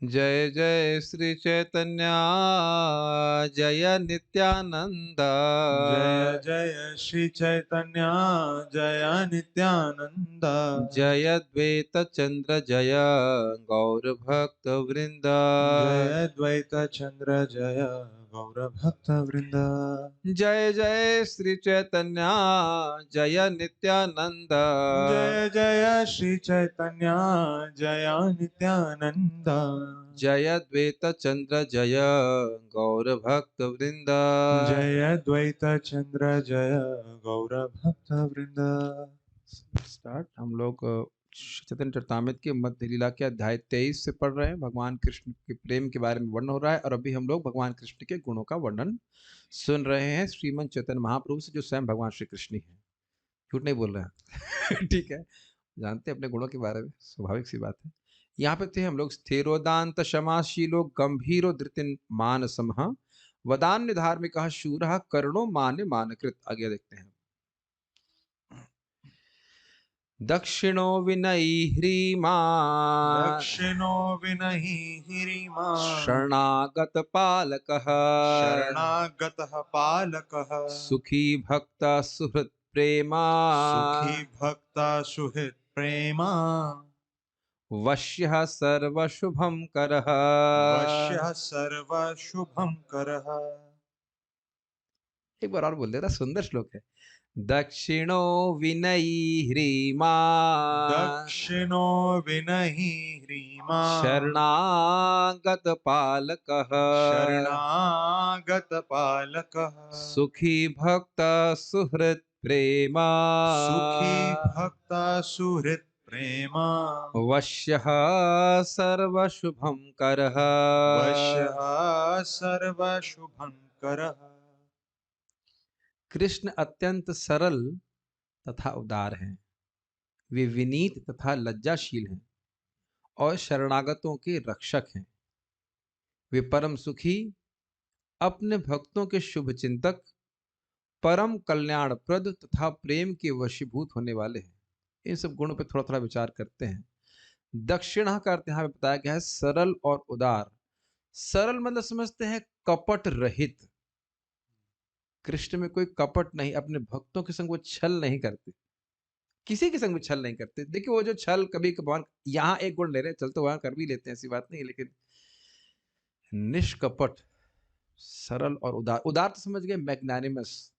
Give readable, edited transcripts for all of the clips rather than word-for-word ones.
जय जय श्री चैतन्य जय नित्यानंद। जय जय श्री चैतन्य जय नित्यानंद। जय द्वैत चंद्र जय गौर भक्त वृंद। जय द्वैत चंद्र जय गौर भक्त वृंद। जय जय श्री चैतन्य जय नित्यानंद। जय जय श्री चैतन्य जय नित्यानंद। जय द्वैत चंद्र जय गौर भक्त वृंद। जय द्वैत चंद्र जय गौर भक्त वृंद। स्टार्ट। हम लोग चैतन्य चरितामृत के मध्य लीला के अध्याय 23 से पढ़ रहे हैं। भगवान कृष्ण के प्रेम के बारे में वर्णन हो रहा है और अभी हम लोग भगवान कृष्ण के गुणों का वर्णन सुन रहे हैं श्रीमंत चैतन्य महाप्रभु से, जो स्वयं भगवान श्री कृष्ण ही है। झूठ नहीं बोल रहे हैं। ठीक है, जानते हैं अपने गुणों के बारे में, स्वाभाविक सी बात है। यहाँ पे थे हम लोग। स्थिरोदांत क्षमाशीलो गंभीरो धृतिन मान समह वदान्य धार्मिक शूर करुणो मान मानकृत। आगे देखते हैं। दक्षिणो विनयी ह्रीमान् दक्षिणो विनहि हिरिमान् शरणागत पालकः शरणागतः पालकः सुखी भक्त सुहृत् प्रेमा सुखी भक्ता सुहृत् प्रेमा वश्यः सर्वशुभं करः। वश्यः सर्वशुभं करः। एक बार और बोल देना, सुंदर श्लोक है। दक्षिणो विनयी ह्रीमान् दक्षिणो विनहि ह्रीमान् शरणागत पालकः शरणागत पालकः सुखी भक्त सुहृत् प्रेमा सुखी भक्ता सुहृत् प्रेमा वश्यः सर्वशुभं करः। वश्यः सर्वशुभं करः। कृष्ण अत्यंत सरल तथा उदार हैं। वे विनीत तथा लज्जाशील हैं और शरणागतों के रक्षक हैं। वे परम सुखी, अपने भक्तों के शुभ चिंतक, परम कल्याणप्रद तथा प्रेम के वशीभूत होने वाले हैं। इन सब गुणों पर थोड़ा थोड़ा विचार करते हैं। दक्षिणा का अर्थ यहाँ पे बताया गया है सरल और उदार। सरल मतलब समझते हैं कपट रहित। कृष्ण में कोई कपट नहीं, अपने भक्तों के संग वो छल नहीं करते, किसी के संग भी छल नहीं करते। देखिए वो जो छल कभी कभार यहाँ एक गुण ले रहे, चल तो वहां कर भी लेते हैं, ऐसी बात नहीं है, लेकिन निष्कपट, सरल और उदार। उदार तो समझ गए, मैग्नानिमस।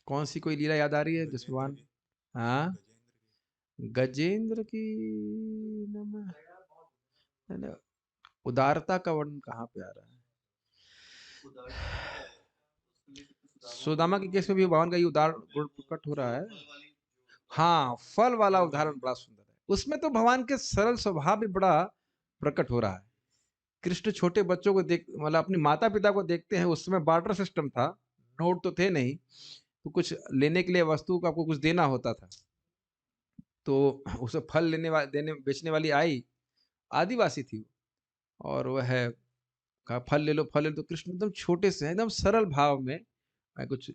कौन सी कोई लीला याद आ रही है जिस भगवान, हाँ गजेंद्र की नमः, उदारता का वर्णन कहाँ पे आ रहा है? सुदामा के केस में भी भगवान का ये उदार गुण प्रकट हो रहा है। हाँ, फल वाला उदाहरण बड़ा सुंदर है। उसमें तो भगवान के सरल स्वभाव भी बड़ा प्रकट हो रहा है। कृष्ण छोटे बच्चों को देख, मतलब अपने माता पिता को देखते हैं। उस समय बार्टर सिस्टम था, नोट तो थे नहीं, तो कुछ लेने के लिए वस्तु को आपको कुछ देना होता था। तो उसे फल लेने वाले, देने बेचने वाली आई, आदिवासी थी वो, और वह कहा फल ले लो फल ले लो। तो कृष्ण एकदम छोटे से एकदम सरल भाव में कुछ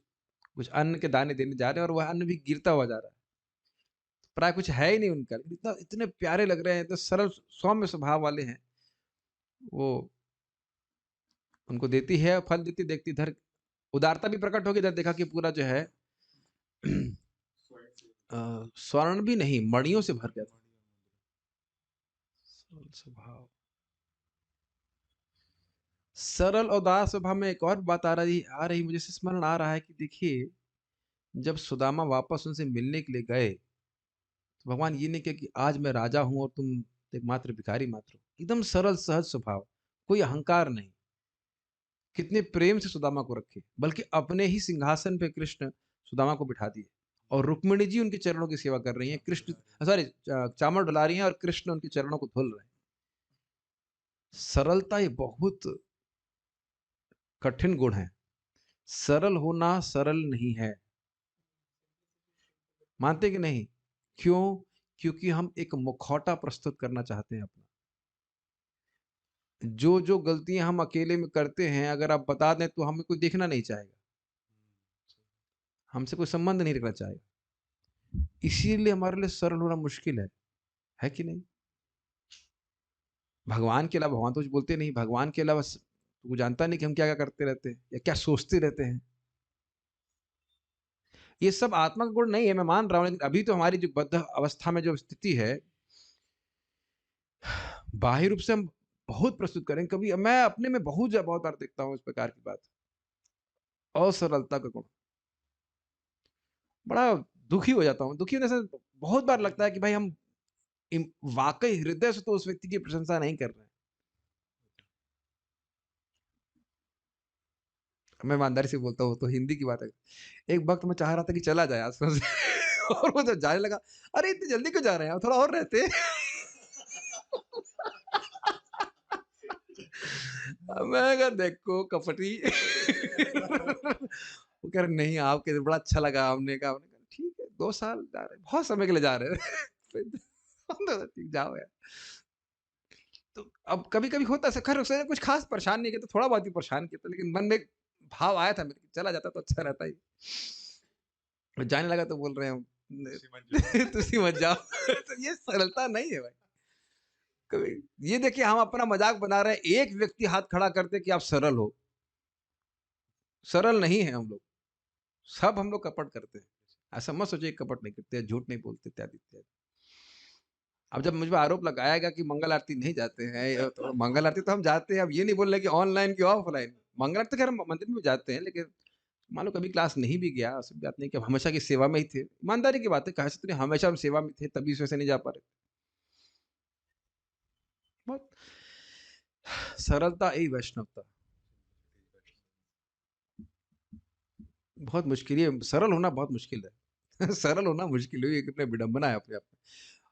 कुछ अन्न के दाने देने जा रहे हैं और वह अन्न भी गिरता हुआ जा रहा है। प्राय कुछ है ही नहीं उनका, इतना इतने प्यारे लग रहे हैं, इतने सरल सौम्य स्वभाव वाले हैं वो। उनको देती है फल देती, देखती इधर उदारता भी प्रकट होगी। इधर देखा कि पूरा जो है स्वर्ण भी नहीं, मणियों से भर गया था। सरल स्वभाव, सरल और उदार स्वभाव में एक और बात आ रही मुझे स्मरण आ रहा है कि देखिए, जब सुदामा वापस उनसे मिलने के लिए गए, तो भगवान ये नहीं कहे कि आज मैं राजा हूं और तुम एक मात्र भिखारी मात्र हो। एकदम सरल सहज स्वभाव, कोई अहंकार नहीं। कितने प्रेम से सुदामा को रखे, बल्कि अपने ही सिंहासन पे कृष्ण सुदामा को बिठा दिए और रुक्मिणी जी उनके चरणों की सेवा कर रही हैं। कृष्ण, सॉरी, चामर डुला रही हैं और कृष्ण उनके चरणों को धुल रहे हैं। सरलता ये बहुत कठिन गुण है। सरल होना सरल नहीं है, मानते कि नहीं? क्यों? क्योंकि हम एक मुखौटा प्रस्तुत करना चाहते हैं अपना। जो जो गलतियां हम अकेले में करते हैं, अगर आप बता दें तो हमें कोई देखना नहीं चाहेगा, हमसे कोई संबंध नहीं रखना चाहेगा। इसीलिए हमारे लिए सरल होना मुश्किल है कि नहीं? भगवान के अलावा, भगवान तो कुछ बोलते नहीं, भगवान के अलावा तू जानता नहीं कि हम क्या क्या करते रहते हैं या क्या सोचते रहते हैं। ये सब आत्मा का गुण नहीं है, मैं मान रहा हूँ, लेकिन अभी तो हमारी जो बद्ध अवस्था में जो स्थिति है, बाह्य रूप से हम बहुत प्रस्तुत करें, कभी मैं अपने में बहुत बार देखता हूँ इस प्रकार की बात, असरलता का गुण। बड़ा दुखी हो जाता हूँ। दुखी होने से बहुत बार लगता है कि भाई हम वाकई हृदय से तो उस व्यक्ति की प्रशंसा नहीं कर रहे हैं। मैं ईमानदारी से बोलता हूँ, तो हिंदी की बात है। एक वक्त मैं चाह रहा था कि चला जाए आसपास से और वो जब जाने लगा, अरे इतनी जल्दी क्यों जा रहे हैं, थोड़ा और रहते। मैं कहा देखो कपटी। वो कह रहे नहीं आपके बड़ा अच्छा लगा, हमने कहा ठीक है 2 साल जा रहे हैं, बहुत समय के लिए जा रहे हैं। ठीक जाओ यार। तो अब कभी-कभी होता है, खैर उसने कुछ खास परेशान नहीं किया, तो थोड़ा बहुत ही परेशान किया था, लेकिन मन में एक भाव आया था मेरे कि चला जाता तो अच्छा रहता ही। जाने लगा तो बोल रहे हैं तुसी मत जाओ। तो ये सरलता नहीं है भाई। कभी ये देखिए हम अपना मजाक बना रहे हैं, एक व्यक्ति हाथ खड़ा कर दे कि आप सरल हो। सरल नहीं है हम लोग, सब हम लोग कपट करते हैं। ऐसा मत सोचिए कपट नहीं करते, झूठ नहीं बोलते इत्यादि इत्यादि। अब जब मुझ पे आरोप लगाएगा कि मंगल आरती नहीं जाते हैं, तो मंगल आरती तो हम जाते हैं। अब ये नहीं बोल रहे कि ऑनलाइन कि ऑफलाइन। मंगल आरती तो खैर हम मंदिर में भी जाते हैं, लेकिन मान लो कभी क्लास नहीं भी गया, ऐसी बात नहीं कि हम हमेशा की सेवा में ही थे। ईमानदारी की बात है, कहे से तो नहीं, हमेशा हम सेवा में थे, तभी इस वजह से नहीं जा पा रहे। बहुत सरलता यही वैष्णवता। बहुत मुश्किल है, सरल होना बहुत मुश्किल है। सरल होना मुश्किल है, ये कितने विडंबना है अपने आप में।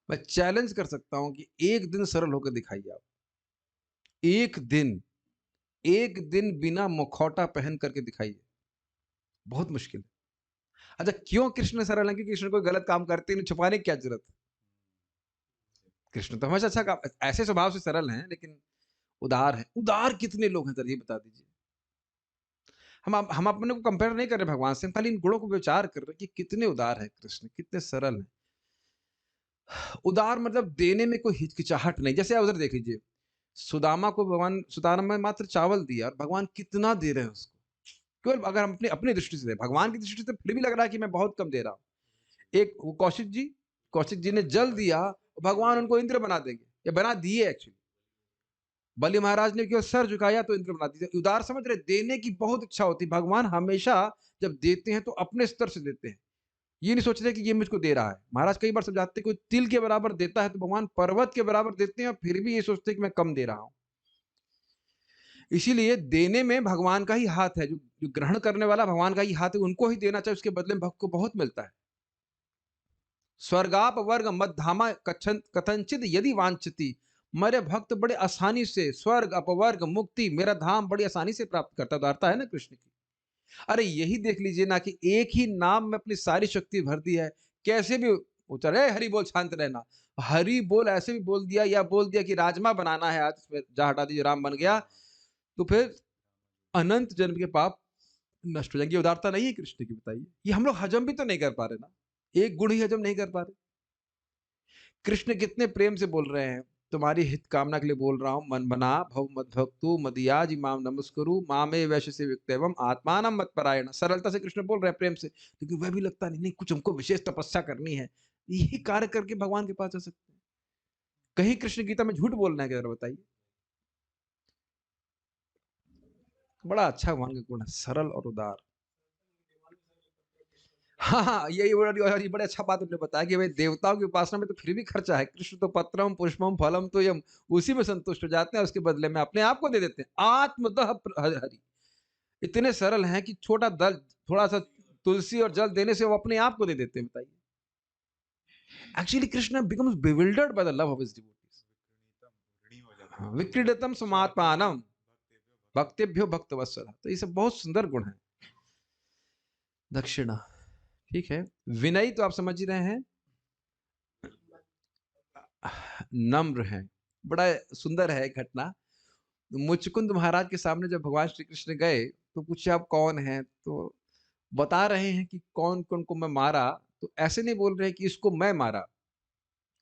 मैं चैलेंज कर सकता हूँ कि एक दिन सरल होकर दिखाइए आप। एक दिन, एक दिन बिना मुखौटा पहन करके दिखाइए। बहुत मुश्किल है। अच्छा क्यों कृष्ण सरल है? क्योंकि कृष्ण कोई गलत काम करते ही नहीं, छुपाने की क्या जरूरत है? कृष्ण तो हमेशा अच्छा काम, ऐसे स्वभाव से सरल हैं, लेकिन उदार है। उदार कितने लोग हैं सर, ये बता दीजिए। हम अपने को कंपेयर नहीं कर रहे भगवान से, हम खाली इन गुणों को विचार कर रहे हैं कि कितने उदार हैं कृष्ण, कितने सरल हैं। उदार मतलब देने में कोई हिचकिचाहट नहीं। जैसे आप उधर देख लीजिए, सुदामा को भगवान, सुदामा में मात्र चावल दिया और भगवान कितना दे रहे हैं उसको। केवल अगर हम अपनी अपनी दृष्टि से दें, भगवान की दृष्टि से फिर भी लग रहा है कि मैं बहुत कम दे रहा हूँ। एक वो कौशिक जी ने जल दिया, भगवान उनको इंद्र बना देंगे, या बना दिए एक्चुअली। बलि महाराज ने केवल सर झुकाया तो इंद्र बना दिया। उदार समझ रहे, देने की बहुत इच्छा होती। भगवान हमेशा जब देते हैं तो अपने स्तर से देते हैं, ये नहीं सोच रहे कि ये मुझको दे रहा है। महाराज कई बार समझाते, कोई तिल के बराबर देता है तो भगवान पर्वत के बराबर देते हैं, और फिर भी ये सोचते हैं कि मैं कम दे रहा हूं। इसीलिए देने में भगवान का ही हाथ है, जो ग्रहण करने वाला भगवान का ही हाथ है, उनको ही देना चाहिए, उसके बदले में भक्त को बहुत मिलता है। स्वर्गाप वर्ग मध्यामा कथनचित यदि वांछति, मेरे भक्त बड़े आसानी से स्वर्ग अपवर्ग मुक्ति, मेरा धाम बड़ी आसानी से प्राप्त करता। उदारता है ना कृष्ण की। अरे यही देख लीजिए ना कि एक ही नाम में अपनी सारी शक्ति भर दी है। कैसे भी उतर, हरि बोल शांत रहना, हरि बोल ऐसे भी बोल दिया, या बोल दिया कि राजमा बनाना है आज, इसमें जा हटा दीजिए, राम बन गया, तो फिर अनंत जन्म के पाप नष्ट हो जाएंगे। उदारता नहीं है कृष्ण की, बताइए। ये हम लोग हजम भी तो नहीं कर पा रहे ना, एक गुण ही हजम नहीं कर पा रहे। कृष्ण कितने प्रेम से बोल रहे हैं, तुम्हारी हित कामना के लिए बोल रहा हूं, मन बना भव मद भक्तु मदियाज इमाम नमस्करु मामे वैश्य से विक्तवम आत्मानम मत परायण। सरलता से कृष्ण बोल रहे हैं, प्रेम से, लेकिन वह भी लगता नहीं, नहीं कुछ हमको विशेष तपस्या करनी है, यही कार्य करके भगवान के पास जा सकते हैं। कहीं कृष्ण गीता में झूठ बोलना है क्या, बताइए। बड़ा अच्छा भगवान का गुण है, सरल और उदार। हाँ हाँ, यही बड़े अच्छा बात आपने बताया कि भाई देवताओं की उपासना में तो फिर भी खर्चा है। कृष्ण तो पत्रम पुष्पम फलम तो यम, उसी में संतुष्ट हो जाते हैं, उसके बदले में अपने आप को दे देते हैं। आत्मदह हरि, इतने सरल हैं कि छोटा दल, थोड़ा सा तुलसी और जल देने से वो अपने आप को दे देते हैं, बताइए। Actually Krishna becomes bewildered by the love of his devotees. हाँ, विक्रीडतम समात्मानम भक्तेभ्यो भक्तवत्सल। तो ये सब बहुत सुंदर गुण है। दक्षिणा, ठीक है। विनय तो आप समझ ही रहे हैं, नम्र है। बड़ा सुंदर है घटना। मुचकुंद महाराज के सामने जब भगवान श्री कृष्ण गए तो पूछे आप कौन हैं, तो बता रहे हैं कि कौन कौन को मैं मारा। तो ऐसे नहीं बोल रहे कि इसको मैं मारा,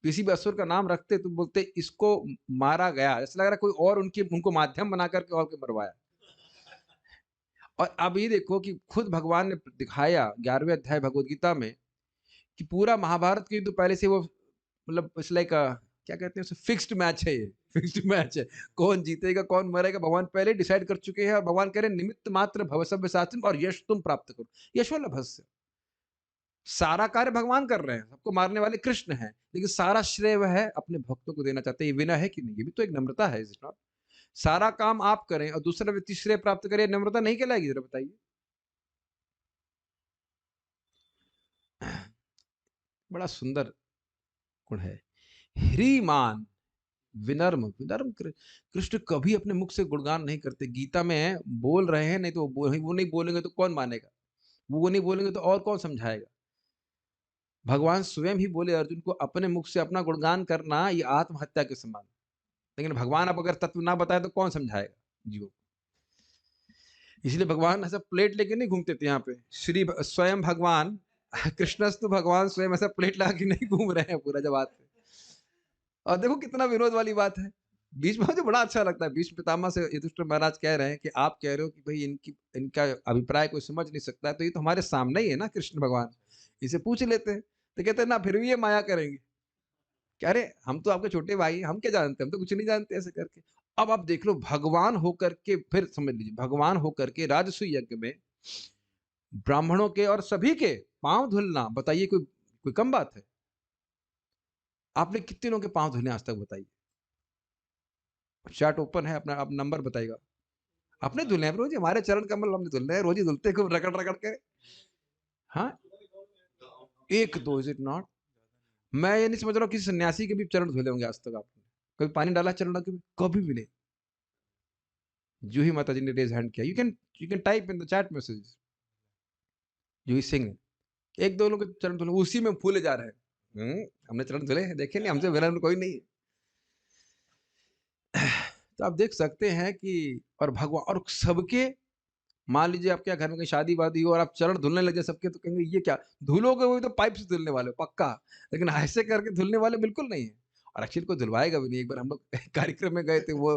किसी भी असुर का नाम रखते तो बोलते इसको मारा गया, ऐसा लग रहा कोई और उनको माध्यम बना करके और के मरवाया। और अब ये देखो कि खुद भगवान ने दिखाया 11वें अध्याय भगवत गीता में कि पूरा महाभारत के युद्ध पहले से वो मतलब इट्स लाइक क्या कहते हैं उसे, फिक्स्ड मैच है, ये फिक्स्ड मैच है। कौन जीतेगा कौन मरेगा भगवान पहले डिसाइड कर चुके हैं, और भगवान कह रहे हैं निमित्त मात्र भव सभ्य शास्त्रम और यश तुम प्राप्त करो, यशोलभस्य। सारा कार्य भगवान कर रहे हैं, सबको मारने वाले कृष्ण हैं, लेकिन सारा श्रेय वह है अपने भक्तों को देना चाहते हैं। ये विनय है कि नहीं? ये भी तो एक नम्रता है, इज इट नॉट? सारा काम आप करें और दूसरा व्यक्ति श्रेय प्राप्त करे, नम्रता नहीं कहलाएगी? जरा बताइए। बड़ा सुंदर गुण है ह्रीमान, विनम्र। विनम्र कृष्ण कभी अपने मुख से गुणगान नहीं करते। गीता में बोल रहे हैं, नहीं तो वो नहीं बोलेंगे तो कौन मानेगा, वो नहीं बोलेंगे तो और कौन समझाएगा। भगवान स्वयं ही बोले अर्जुन को, अपने मुख से अपना गुणगान करना ये आत्महत्या के समान। लेकिन भगवान अब अगर तत्व ना बताए तो कौन समझाएगा जीवों को। इसलिए भगवान ऐसा प्लेट लेके नहीं घूमते थे यहाँ पे। स्वयं भगवान कृष्णस्तु भगवान स्वयं ऐसा प्लेट लगा के नहीं घूम रहे हैं पूरा जब आते। और देखो कितना विनोद वाली बात है। बीच में मुझे बड़ा अच्छा लगता है, भीष्म पितामह से युधिष्ठिर महाराज कह रहे हैं कि आप कह रहे हो कि भाई इनका अभिप्राय कोई समझ नहीं सकता है, तो ये तो हमारे सामने ही है ना कृष्ण भगवान, इसे पूछ लेते हैं। तो कहते हैं ना फिर भी ये माया करेंगे। कह रहे हम तो आपके छोटे भाई, हम क्या जानते, हम तो कुछ नहीं जानते ऐसे करके। अब आप देख लो भगवान होकर के, फिर समझ लीजिए भगवान होकर के राजस्व यज्ञ में ब्राह्मणों के और सभी के पांव धुलना, बताइए कोई कोई कम बात है? आपने कितने लोगों के पांव धुले आज तक बताइए? चैट ओपन है, अपना आप नंबर बताइएगा। अपने धुले हैं रोज, हमारे चरण कमल हमने धुलने हैं, रोज ही धुलते खूब रगड़ रगड़ के। हाँ, एक दो, इज इट नॉट? मैं ये नहीं समझ रहा हूँ किसी सन्यासी के भी चरण धुले होंगे आज तक आपने? कभी पानी डाला चरण के? कभी भी नहीं। जूही माता जी ने रेज हैंड किया। You can type in the chat message Juhi Singh. एक दो लोग के चरण धुले, उसी में फूले जा रहे हैं। हमने चरण धुले हैं, देखे नहीं, हमसे विनम्र कोई नहीं है। तो आप देख सकते हैं कि और भगवान और सबके, मान लीजिए आपके घर में कहीं शादी वादी हो और आप चरण धुलने लगे सबके, तो कहेंगे ये क्या धुलोगे? वो तो पाइप से धुलने वाले पक्का, लेकिन ऐसे करके धुलने वाले बिल्कुल नहीं है। और एक्चुअली कोई धुलवाएगा भी नहीं। एक बार हम लोग कार्यक्रम में गए थे, वो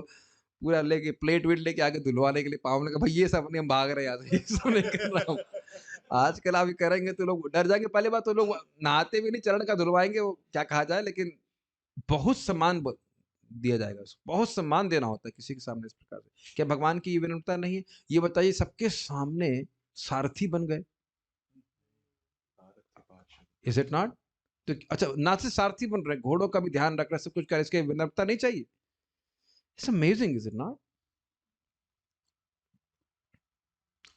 पूरा लेके प्लेट वेट लेके आके धुलवाने के लिए, पाँव ने कहा भाई ये सब नहीं, हम भाग रहे हैं, ये सब नहीं कर रहा हूँ। आजकल आप करेंगे तो लोग डर जाएंगे। पहले बात तो लोग नहाते भी नहीं, चरण का धुलवाएंगे, वो क्या कहा जाए, लेकिन बहुत सम्मान दिया जाएगा उसको, बहुत सम्मान देना होता है किसी के सामने इस प्रकार से। क्या भगवान की ये विनम्रता नहीं है? ये बताइए, सबके सामने सारथी बन गए, इज इट नॉट? तो अच्छा, ना से सारथी बन रहे, घोड़ों का भी ध्यान रख रहे, सब कुछ कर, इसके विनम्रता नहीं चाहिए? It's amazing, is it not?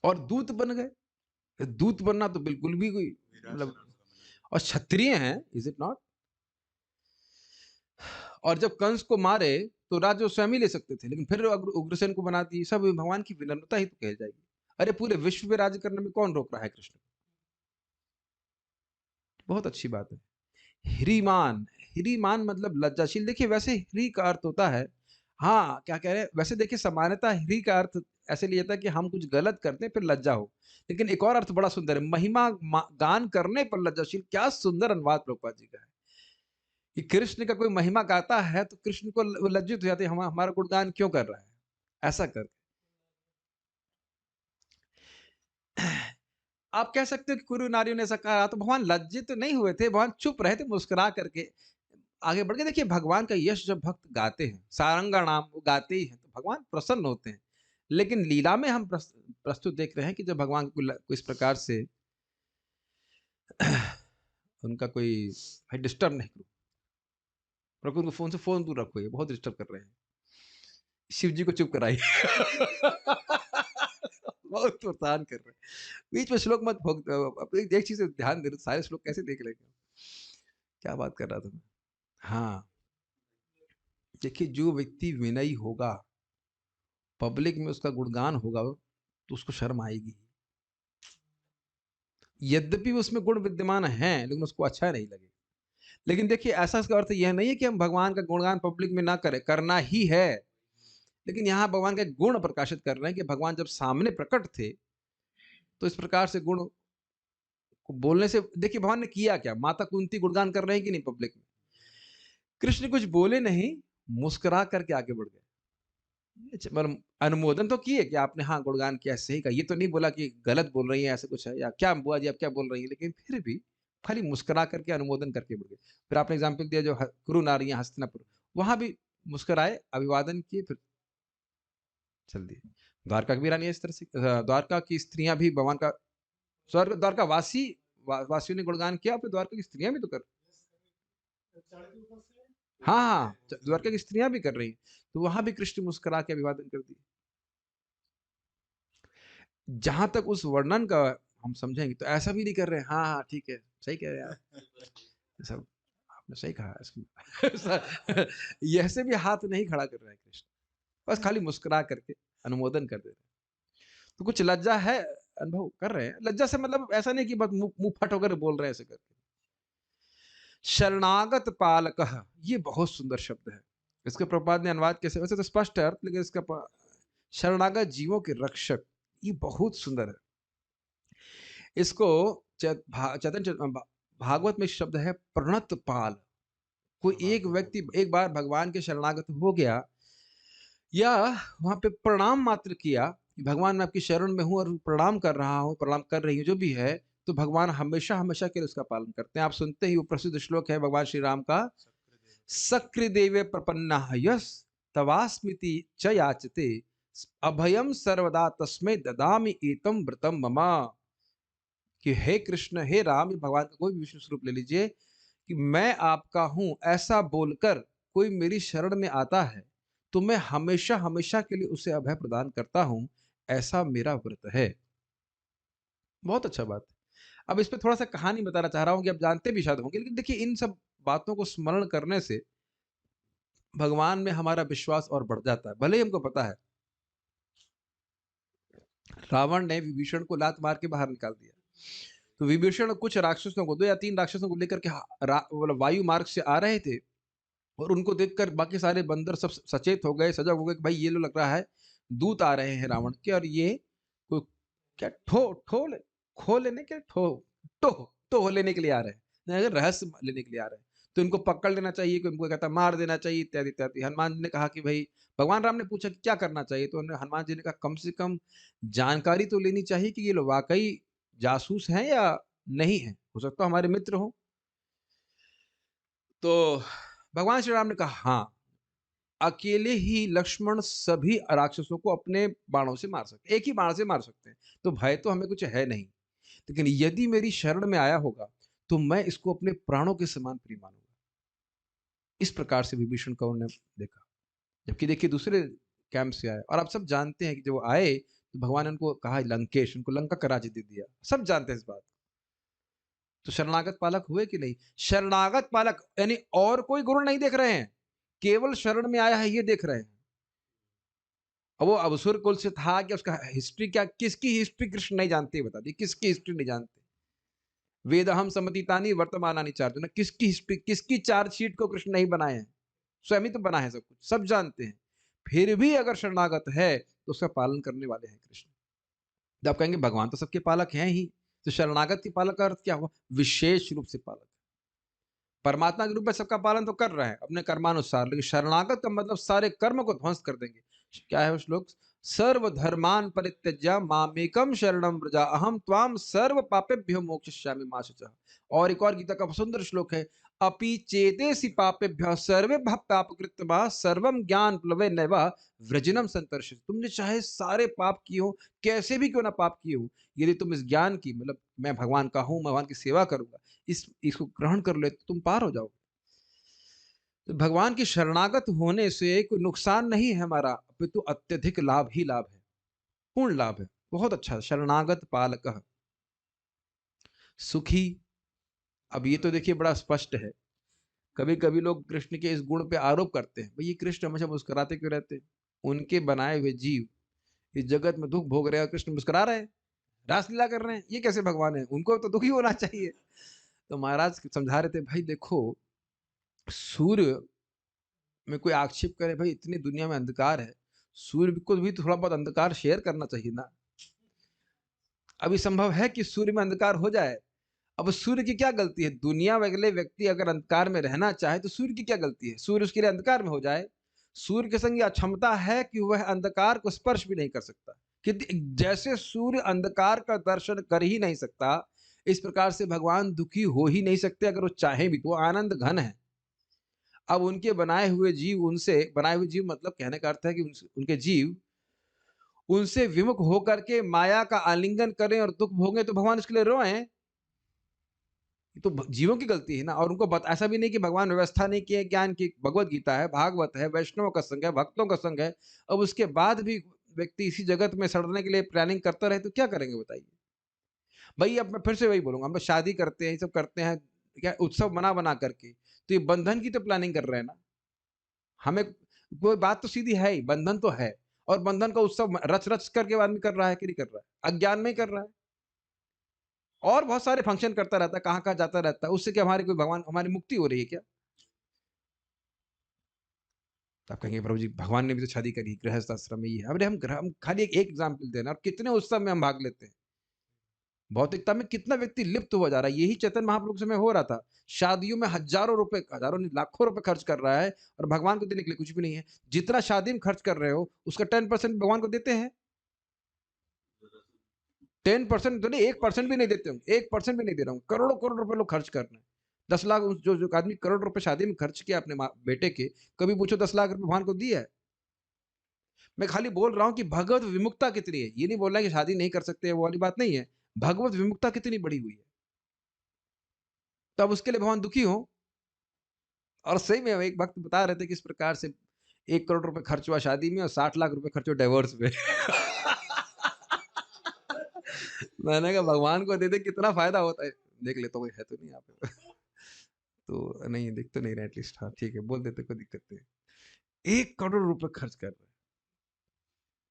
और दूत बन गए। दूत बनना तो बिल्कुल भी कोई मतलब, और क्षत्रिय हैं, इज इट नॉट? और जब कंस को मारे तो राज्य स्वयं ही ले सकते थे, लेकिन फिर उग्रसेन को बना दी। सब भगवान की विनम्रता ही तो कही जाएगी। अरे पूरे विश्व पे राज्य करने में कौन रोक रहा है कृष्ण? बहुत अच्छी बात है। ह्रीमान, ह्रीमान मतलब लज्जाशील। देखिए वैसे ह्री का अर्थ होता है, हाँ क्या कह रहे हैं वैसे, देखिए सामान्यतः ह्री का अर्थ ऐसे लिया था कि हम कुछ गलत करते हैं फिर लज्जा हो, लेकिन एक और अर्थ बड़ा सुंदर है, महिमा गान करने पर लज्जाशील। क्या सुंदर अनुवाद प्रभुपाद जी का है कि कृष्ण का कोई महिमा गाता है तो कृष्ण को लज्जित हो जाते हैं, हमारा गुणगान क्यों कर रहा है ऐसा कर। आप कह सकते हो कि कुरु नारियों ने ऐसा कहा, तो भगवान लज्जित नहीं हुए थे, भगवान चुप रहे थे, मुस्कुरा करके आगे बढ़ के। देखिए भगवान का यश जब भक्त गाते हैं, सारंगा नाम वो गाते ही हैं, तो भगवान प्रसन्न होते हैं। लेकिन लीला में हम प्रस्तुत देख रहे हैं कि जब भगवान को इस प्रकार से उनका कोई भाई डिस्टर्ब नहीं करो, रखो उनको, फोन से फोन दूर रखो, ये बहुत डिस्टर्ब कर रहे हैं, शिव जी को चुप कराइए। बहुत परेशान कर रहे हैं, बीच में श्लोक मत भोग। एक चीज ध्यान दे, सारे श्लोक कैसे देख लेंगे? क्या बात कर रहा था मैं? हाँ, देखिए जो व्यक्ति विनयी होगा, पब्लिक में उसका गुणगान होगा, तो उसको शर्म आएगी। यद्यपि उसमें गुण विद्यमान हैं, लेकिन उसको अच्छा नहीं लगे। लेकिन देखिए ऐसा, इसका अर्थ यह नहीं है कि हम भगवान का गुणगान पब्लिक में ना करें, करना ही है। लेकिन यहाँ भगवान के गुण प्रकाशित कर रहे हैं कि भगवान जब सामने प्रकट थे तो इस प्रकार से गुण को बोलने से, देखिए भगवान ने किया क्या, माता कुंती गुणगान कर रहे हैं कि नहीं पब्लिक में? कृष्ण कुछ बोले नहीं, मुस्कुरा करके आगे बढ़ गए। मतलब अनुमोदन तो किए कि आपने हाँ गुणगान किया, सही कहा। ये तो नहीं बोला कि गलत बोल रही है, ऐसा कुछ है, या क्या बुआ जी आप क्या बोल रही है, लेकिन फिर भी खाली मुस्कुरा करके अनुमोदन करके बढ़ गए। फिर आपने एग्जाम्पल दिया जो कुरु नारियां हस्तिनापुर, वहां भी मुस्कुराए, अभिवादन किए, फिर चल दिए। द्वारका की भी रानी इस तरह से, द्वारका की स्त्रियां भी भगवान का, स्वर्ग द्वारका वासियों ने गुणगान किया, फिर द्वारका की स्त्रियां भी तो कर, हाँ हाँ, द्वारका की स्त्रियां भी कर रही हैं, तो वहां भी कृष्ण मुस्कुरा के अभिवादन कर दिए। जहां तक उस वर्णन का हम समझेंगे तो ऐसा भी नहीं कर रहे, हाँ हाँ ठीक है, सही कह रहे हैं आप, सब आपने सही कहा इसको। ये ऐसे भी हाथ नहीं खड़ा कर रहे हैं कृष्ण, बस खाली मुस्कुरा करके अनुमोदन कर दे रहे हैं। तो कुछ लज्जा है, अनुभव कर रहे हैं। लज्जा से मतलब ऐसा नहीं कि बस मुंह मुंह फट होकर बोल रहे हैं ऐसे करके। शरणागत पालकः, ये बहुत सुंदर शब्द है। इसके प्रभुपाद ने अनुवाद कैसे, वैसे तो स्पष्ट है अर्थ, लेकिन इसका शरणागत जीवों के रक्षक, ये बहुत सुंदर है। इसको चैतन्य भागवत में शब्द है प्रणत पाल। कोई एक व्यक्ति एक बार भगवान के शरणागत हो गया, या वहां पे प्रणाम मात्र किया कि भगवान मैं आपकी शरण में हूं और प्रणाम कर रहा हूं, प्रणाम कर रही हूं, जो भी है, तो भगवान हमेशा हमेशा के लिए उसका पालन करते हैं। आप सुनते ही वो प्रसिद्ध श्लोक है भगवान श्री राम का, सक्रिदेवे प्रपन्ना यस तवास्मिति च याचते अभयम सर्वदा तस्मै ददामि एतम व्रतम ममा। कि हे कृष्ण, हे राम, ये भगवान का कोई भी विष्णु स्वरूप ले लीजिए, कि मैं आपका हूं ऐसा बोलकर कोई मेरी शरण में आता है तो मैं हमेशा हमेशा के लिए उसे अभय प्रदान करता हूं, ऐसा मेरा व्रत है। बहुत अच्छा बात है। अब इस पे थोड़ा सा कहानी बताना चाह रहा हूं कि आप जानते भी शायद होंगे, लेकिन देखिए इन सब बातों को स्मरण करने से भगवान में हमारा विश्वास और बढ़ जाता है। भले ही हमको पता है रावण ने विभीषण को लात मार के बाहर निकाल दिया, तो विभीषण कुछ राक्षसों को, 2 या 3 राक्षसों को लेकर के मतलब वायु मार्ग से आ रहे थे, और उनको देखकर बाकी सारे बंदर सब सचेत हो गए, सजग हो गए कि भाई ये लो लग रहा है दूत आ रहे हैं रावण के, और ये कोई क्या खो लेने के टो टो लेने के लिए आ रहे हैं, अगर रहस्य लेने के लिए आ रहे हैं, तो इनको पकड़ लेना चाहिए, कि उनको कहता मार देना चाहिए, इत्यादि इत्यादि। हनुमान जी ने कहा कि भाई, भगवान राम ने पूछा कि क्या करना चाहिए, तो हनुमान जी ने कहा कम से कम जानकारी तो लेनी चाहिए कि ये लोग वाकई जासूस हैं या नहीं है, हो सकता है हमारे मित्र हो। तो भगवान श्री राम ने कहा हाँ, अकेले ही लक्ष्मण सभी राक्षसों को अपने बाणों से मार सकते, एक ही बाण से मार सकते हैं, तो भय तो हमें कुछ है नहीं, लेकिन यदि मेरी शरण में आया होगा तो मैं इसको अपने प्राणों के समान प्रिय मानूंगा। इस प्रकार से विभीषण को उन्होंने देखा, जबकि देखिए दूसरे कैंप से आए, और आप सब जानते हैं कि जब वो आए तो भगवान ने उनको कहा लंकेश, उनको लंका का राज्य दे दिया, सब जानते हैं इस बात। तो शरणागत पालक हुए कि नहीं? शरणागत पालक यानी और कोई गुण नहीं देख रहे हैं, केवल शरण में आया है ये देख रहे हैं। अब वो असुर कुल से था कि उसका हिस्ट्री क्या, किसकी हिस्ट्री कृष्ण नहीं जानते, बता दी किसकी हिस्ट्री नहीं जानते। वेदहम समतीतानि वर्तमानानि चार्जुन, किसकी हिस्ट्री, किसकी चार्जशीट को कृष्ण नहीं बनाए हैं, स्वयं ही तो बना है सब कुछ, सब जानते हैं। फिर भी अगर शरणागत है तो उसका पालन करने वाले हैं कृष्ण। जब आप कहेंगे भगवान तो सबके पालक हैं ही, तो शरणागत के पालक का अर्थ क्या हुआ? विशेष रूप से पालक। परमात्मा के रूप में सबका पालन तो कर रहे हैं अपने कर्मानुसार, लेकिन शरणागत का मतलब सारे कर्म को ध्वंस कर देंगे। क्या है वो श्लोक? सर्व धर्मान परित्यज्य मामेकम शरणम व्रजा अहम त्वाम सर्व पापेभ्यो मोक्षयिष्यामि मा शुचः। और एक और गीता का सुंदर श्लोक है, अपि चेतेसि पापेभ्यः सर्वे पापकृत्तमा सर्वम ज्ञान प्लवे नैव व्रजनम संतर्षित। तुमने चाहे सारे पाप किए हो, कैसे भी क्यों ना पाप किए हो, यदि तुम इस ज्ञान की, मतलब मैं भगवान का हूं, मैं भगवान की सेवा करूंगा, इसको ग्रहण कर ले तो तुम पार हो जाओगे। तो भगवान की शरणागत होने से कोई नुकसान नहीं है हमारा, अपितु अत्यधिक लाभ ही लाभ है, पूर्ण लाभ है। बहुत अच्छा, शरणागत पालक सुखी। अब ये तो देखिए बड़ा स्पष्ट है। कभी कभी लोग कृष्ण के इस गुण पे आरोप करते हैं, भाई ये कृष्ण हमेशा मुस्कुराते क्यों रहते हैं? उनके बनाए हुए जीव इस जगत में दुख भोग रहे हैं और कृष्ण मुस्कुरा रहे हैं, रासलीला कर रहे हैं, ये कैसे भगवान है? उनको तो दुखी होना चाहिए। तो महाराज समझा रहे थे, भाई देखो, सूर्य में कोई आक्षेप करे, भाई इतनी दुनिया में अंधकार है, सूर्य को भी थोड़ा बहुत अंधकार शेयर करना चाहिए ना। अभी संभव है कि सूर्य में अंधकार हो जाए? अब सूर्य की क्या गलती है? दुनिया वाले व्यक्ति अगर अंधकार में रहना चाहे तो सूर्य की क्या गलती है? सूर्य उसके लिए अंधकार में हो जाए। सूर्य के संग ये अक्षमता है कि वह अंधकार को स्पर्श भी नहीं कर सकता। कि जैसे सूर्य अंधकार का दर्शन कर ही नहीं सकता, इस प्रकार से भगवान दुखी हो ही नहीं सकते अगर वो चाहें भी, तो वो आनंद घन है। अब उनके बनाए हुए जीव उनसे बनाए हुए जीव मतलब कहने का अर्थ है कि उनके जीव उनसे विमुख होकर के माया का आलिंगन करें और दुख भोगें तो भगवान इसके लिए रोएं। ये तो जीवों की गलती है ना। और उनको ऐसा भी नहीं कि भगवान व्यवस्था नहीं किए ज्ञान की। भगवत गीता है, भागवत है, वैष्णवों का संग है, भक्तों का संग है। अब उसके बाद भी व्यक्ति इसी जगत में सड़ने के लिए प्लानिंग करता रहे तो क्या करेंगे बताइए? भाई अब मैं फिर से वही बोलूंगा, हम लोग शादी करते हैं, ये सब करते हैं क्या उत्सव बना बना करके, तो ये बंधन की तो प्लानिंग कर रहे हैं ना। हमें कोई बात तो सीधी है ही, बंधन तो है। और बंधन का उत्सव रच रच करके आदमी कर रहा है कि नहीं कर रहा है? अज्ञान में ही कर रहा है। और बहुत सारे फंक्शन करता रहता है, कहाँ-कहाँ जाता रहता है। उससे क्या हमारी कोई भगवान हमारी मुक्ति हो रही है क्या? तो आप कहेंगे प्रभु जी भगवान ने भी तो शादी करी, गृहस्थ आश्रम में ही है। अरे हम खाली एक एग्ज़ाम्पल दे रहे हैं और कितने उत्सव में हम भाग लेते हैं। भौतिकता में कितना व्यक्ति लिप्त हुआ जा रहा है। यही चैतन्य महाप्रभु के समय हो रहा था। शादियों में हज़ारों नहीं लाखों रुपए खर्च कर रहा है और भगवान को देने के लिए कुछ भी नहीं है। जितना शादी में खर्च कर रहे हो, उसका 10% भगवान को देते हैं। 10% तो नहीं, 1% भी नहीं देते होंगे, 1% भी नहीं दे रहा हूँ। करोड़ों-करोड़ रुपए लोग खर्च कर रहे हैं। 10 लाख जो आदमी करोड़ रुपए शादी में खर्च किया अपने बेटे के, कभी पूछो 10 लाख रुपए भगवान को दिया है? मैं खाली बोल रहा हूँ कि भगवत विमुक्ता कितनी है। ये नहीं बोल रहा कि शादी नहीं कर सकते, वो वाली बात नहीं है। भगवत विमुक्ता कितनी बढ़ी हुई है। तो अब उसके लिए भगवान दुखी हो। और सही में एक भक्त बता रहे थे कि इस प्रकार से 1 करोड़ रुपए खर्च हुआ शादी में और 60 लाख रुपए खर्च हुए डिवोर्स में। मैंने कहा भगवान को दे दे कितना फ़ायदा होता है। देख लेता हूँ कोई है तो नहीं यहाँ पे। तो नहीं दिख तो नहीं रहा एटलीस्ट हाँ, ठीक है बोल देते कोई दिक्कत नहीं है। 1 करोड़ रुपए खर्च कर रहे हैं।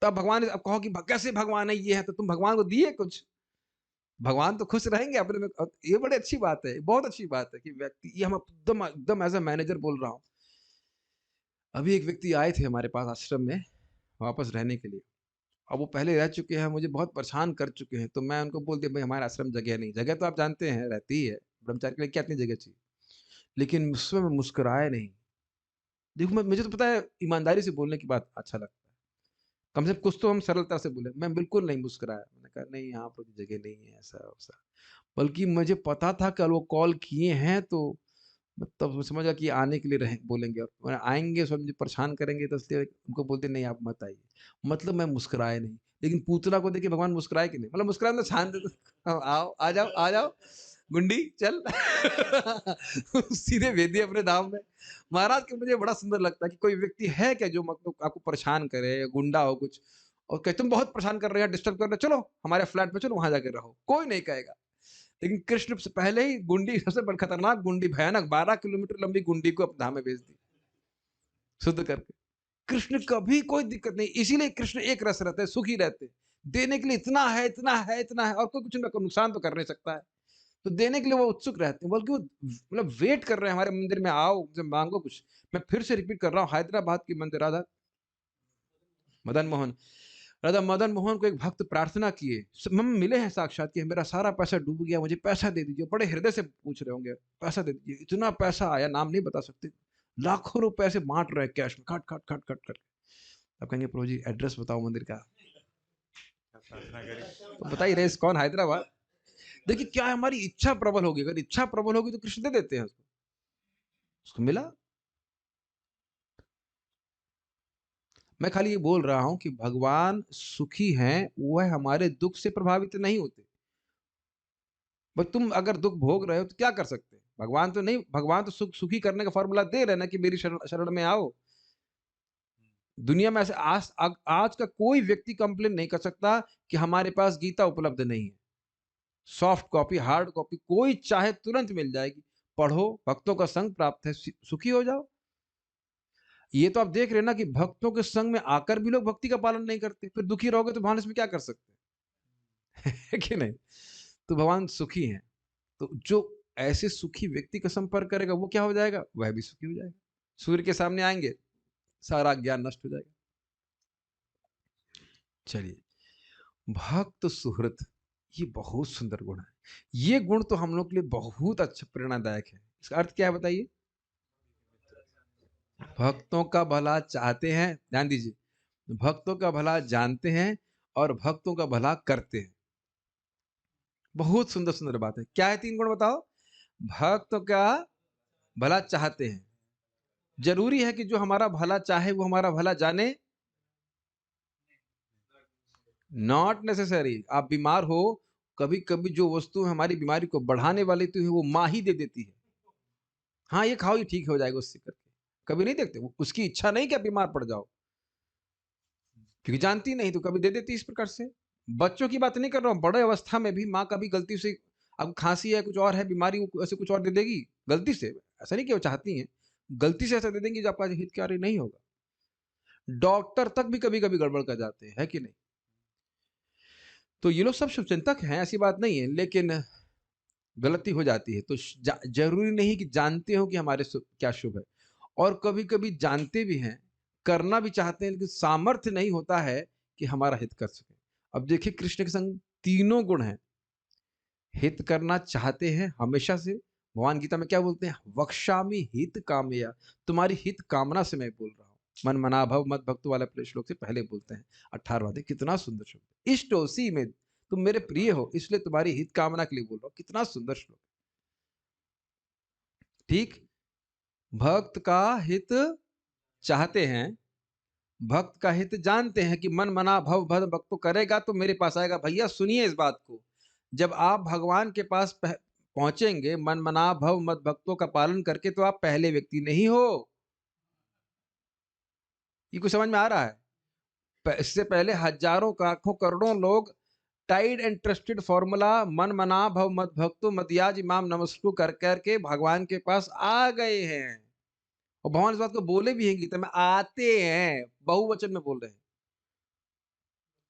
तब भगवान अब कहो कि कैसे भगवान है ये है तो तुम भगवान को दिए कुछ? भगवान तो खुश रहेंगे अपने में। ये बड़ी अच्छी बात है, बहुत अच्छी बात है कि व्यक्ति ये हम एकदम एकदम एज़ अ मैनेजर बोल रहा हूँ। अभी एक व्यक्ति आए थे हमारे पास आश्रम में वापस रहने के लिए। अब वो पहले रह चुके हैं, मुझे बहुत परेशान कर चुके हैं, तो मैं उनको बोल दिया भाई हमारा आश्रम जगह नहीं। जगह तो आप जानते हैं रहती ही है, ब्रह्मचारी के लिए क्या इतनी जगह चाहिए? लेकिन उस समय मुस्कुराए नहीं। देखो मैं मुझे तो पता है ईमानदारी से बोलने की बात अच्छा लगता है। कम से कम कुछ तो हम सरलता से बोले। मैं बिल्कुल नहीं मुस्कुराया। मैंने कहा नहीं यहाँ पर जगह नहीं है ऐसा-वैसा। बल्कि मुझे पता था कल वो कॉल किए हैं तो मतलब मैं समझा कि आने के लिए रहे बोलेंगे और आएँगे सो मुझे परेशान करेंगे तो इसलिए उनको बोलते नहीं आप मत आइए। मतलब मैं मुस्कुराया नहीं। लेकिन पूतना को देख के भगवान मुस्कुराए कि नहीं? मतलब मुस्कुराए मतलब शांत आओ, आ जाओ, गुंडी चल। सीधे भेज दिए अपने धाम में। महाराज के मुझे बड़ा सुंदर लगता है कि कोई व्यक्ति है क्या जो मतलब आपको परेशान करे या गुंडा हो कुछ और कहे तुम बहुत परेशान कर रहे हो, डिस्टर्ब कर रहे हो, चलो हमारे फ्लैट पे चलो वहाँ जाके रहो। कोई नहीं कहेगा। लेकिन कृष्ण से पहले ही गुंडी सबसे बड़ी खतरनाक गुंडी भयानक 12 किलोमीटर लंबी गुंडी को अपने धाम में भेज दी, शुद्ध करके। कृष्ण कभी कोई दिक्कत नहीं, इसीलिए कृष्ण एक रस रहते हैं, सुखी रहते हैं। देने के लिए इतना है, इतना है, इतना है और कोई कुछ उनका नुकसान तो कर नहीं सकता है। तो देने के लिए वो उत्सुक रहते हैं, बल्कि वो मतलब वेट कर रहे हैं हमारे मंदिर में आओ, मुझसे माँगो कुछ। मैं फिर से रिपीट कर रहा हूँ, हैदराबाद की मंदिर राधा मदन मोहन राधा मदन मोहन को एक भक्त प्रार्थना किए हम मिले हैं साक्षात कि मेरा सारा पैसा डूब गया मुझे पैसा दे दीजिए बड़े हृदय से पूछ रहे होंगे पैसा दे दीजिए इतना पैसा आया नाम नहीं बता सकते लाखों रुपए से बांट रहे कैश में खट खट खट खट खट अब कहेंगे प्रभु जी एड्रेस बताओ मंदिर का प्रार्थना करी तो बता ही रहे कौन हैदराबाद देखिए क्या है हमारी इच्छा प्रबल होगी अगर इच्छा प्रबल होगी तो कृष्ण दे देते हैं उसको मिला मैं खाली ये बोल रहा हूं कि भगवान सुखी हैं वह हमारे दुख से प्रभावित नहीं होते बट तुम अगर दुख भोग रहे हो तो क्या कर सकते हैं भगवान तो नहीं भगवान तो सुखी करने का फॉर्मूला दे रहे हैं ना कि मेरी शरण में आओ दुनिया में ऐसे आज का कोई व्यक्ति कंप्लेन नहीं कर सकता कि हमारे पास गीता उपलब्ध नहीं है सॉफ्ट कॉपी हार्ड कॉपी कोई चाहे तुरंत मिल जाएगी पढ़ो भक्तों का संग प्राप्त है सुखी हो जाओ ये तो आप देख रहे हैं ना कि भक्तों के संग में आकर भी लोग भक्ति का पालन नहीं करते फिर दुखी रहोगे तो भगवान इसमें क्या कर सकते हैं कि नहीं तो भगवान सुखी हैं तो जो ऐसे सुखी व्यक्ति का संपर्क करेगा वो क्या हो जाएगा वह भी सुखी हो जाएगा सूर्य के सामने आएंगे सारा ज्ञान नष्ट हो जाएगा चलिए भक्त सुहृत ये बहुत सुंदर गुण है ये गुण तो हम लोग के लिए बहुत अच्छा प्रेरणादायक है। इसका अर्थ क्या है बताइए? भक्तों का भला चाहते हैं, ध्यान दीजिए, भक्तों का भला जानते हैं और भक्तों का भला करते हैं। बहुत सुंदर सुंदर बात है। क्या है 3 गुण बताओ? भक्त का भला चाहते हैं। जरूरी है कि जो हमारा भला चाहे वो हमारा भला जाने? Not necessary. आप बीमार हो, कभी कभी जो वस्तु हमारी बीमारी को बढ़ाने वाली तो है वो माँ ही दे देती है। हाँ ये खाओ, ये ठीक हो जाएगा उससे करके। कभी नहीं देखते, उसकी इच्छा नहीं कि आप बीमार पड़ जाओ, क्योंकि जानती नहीं तो कभी दे देती इस प्रकार से। बच्चों की बात नहीं कर रहा हूँ, बड़े अवस्था में भी माँ कभी गलती से, अब खांसी है, कुछ और है बीमारी, वो ऐसे कुछ और दे देगी गलती से। ऐसा नहीं कि वो चाहती हैं, गलती से ऐसा दे देंगी जो आपका हितकारी नहीं होगा। डॉक्टर तक भी कभी कभी गड़बड़ कर जाते हैं, है कि नहीं? तो ये लोग सब शुभचिंतक हैं, ऐसी बात नहीं है, लेकिन गलती हो जाती है। तो जरूरी नहीं कि जानते हो कि हमारे क्या शुभ है, और कभी कभी जानते भी हैं, करना भी चाहते हैं, लेकिन सामर्थ्य नहीं होता है कि हमारा हित कर सके। अब देखिए कृष्ण के संग तीनों गुण हैं। हित करना चाहते हैं हमेशा से। भगवान गीता में क्या बोलते हैं? वक्ष्यामि हित कामया। तुम्हारी हित कामना से मैं बोल रहा हूँ। मन मना भव मत भक्त वाला श्लोक से पहले बोलते हैं 18वां अध्याय। कितना सुंदर शब्द, इष्टोसी में तुम मेरे प्रिय हो, इसलिए तुम्हारी हित कामना के लिए बोल रहा हूँ। कितना सुंदर श्लोक। ठीक, भक्त का हित चाहते हैं, भक्त का हित जानते हैं कि मन मना भव भद भक्त तो करेगा तो मेरे पास आएगा। भैया सुनिए इस बात को, जब आप भगवान के पास पहुंचेंगे मन मना भव मत भक्तों का पालन करके, तो आप पहले व्यक्ति नहीं हो। ये कुछ समझ में आ रहा है? इससे पहले हजारों लाखों करोड़ों लोग टाइड एंड ट्रस्टेड फॉर्मूला मन मना भव मत भक्तो मतियाज इमाम नमस्कु कर करके भगवान के पास आ गए हैं। और भगवान इस बात को बोले भी हैं गीता में, आते हैं, बहुवचन में बोल रहे हैं।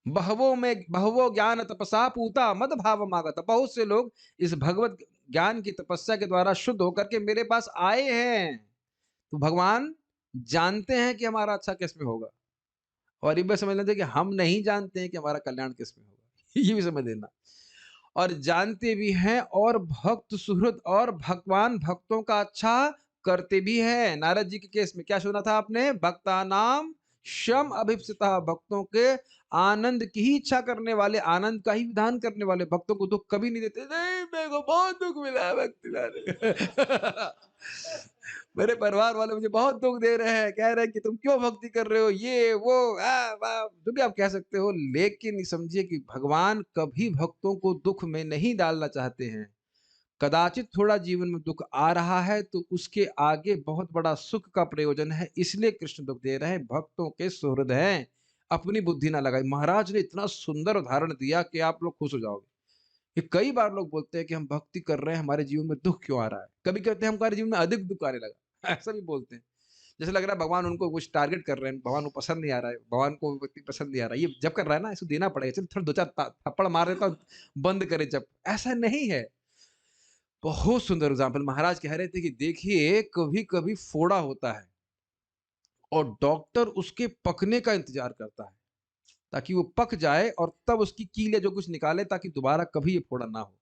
बहवो ज्ञान तपसा पूता मद भाव मागत। बहुत से लोग इस भगवत ज्ञान की तपस्या के द्वारा शुद्ध होकर के मेरे पास आए हैं। तो भगवान जानते हैं कि हमारा अच्छा किस में होगा, और ये भी समझ लेते कि हम नहीं जानते हैं कि हमारा कल्याण किस में होगा। ये भी समझ लेना। और जानते भी हैं, और भक्त सुहृद और भगवान भक्तों का अच्छा करते भी हैं। नारद जी के केस में क्या सुना था आपने? भक्ता नाम शम अभिप्सिता। भक्तों के आनंद की ही इच्छा करने वाले, आनंद का ही विधान करने वाले, भक्तों को दुख कभी नहीं देते। नहीं मेरे को बहुत दुख मिला है भक्ति लाने। मेरे परिवार वाले मुझे बहुत दुख दे रहे हैं, कह रहे हैं कि तुम क्यों भक्ति कर रहे हो, ये वो जो भी आप कह सकते हो। लेकिन समझिए कि भगवान कभी भक्तों को दुख में नहीं डालना चाहते हैं। कदाचित थोड़ा जीवन में दुख आ रहा है तो उसके आगे बहुत बड़ा सुख का प्रयोजन है, इसलिए कृष्ण दुख दे रहे हैं। भक्तों के सुहृद हैं, अपनी बुद्धि ना लगाई। महाराज ने इतना सुंदर उदाहरण दिया कि आप लोग खुश हो जाओगे। कि कई बार लोग बोलते हैं कि हम भक्ति कर रहे हैं, हमारे जीवन में दुख क्यों आ रहा है। कभी कहते हैं हमारे जीवन में अधिक दुख आने लगा, ऐसा भी बोलते हैं। जैसे लग रहा है भगवान उनको कुछ टारगेट कर रहे हैं, भगवान को पसंद नहीं आ रहा है, भगवान को व्यक्ति पसंद नहीं आ रहा है। ये जब कर रहा है ना, इसको देना पड़ेगा, चल थोड़ा 2-4 थप्पड़ मार देता हूं, बंद करे जब। ऐसा नहीं है। बहुत सुंदर एग्जाम्पल महाराज कह रहे थे कि देखिए कभी कभी फोड़ा होता है और डॉक्टर उसके पकने का इंतजार करता है ताकि वो पक जाए और तब उसकी कील या जो कुछ निकाले, ताकि दोबारा कभी ये फोड़ा ना हो।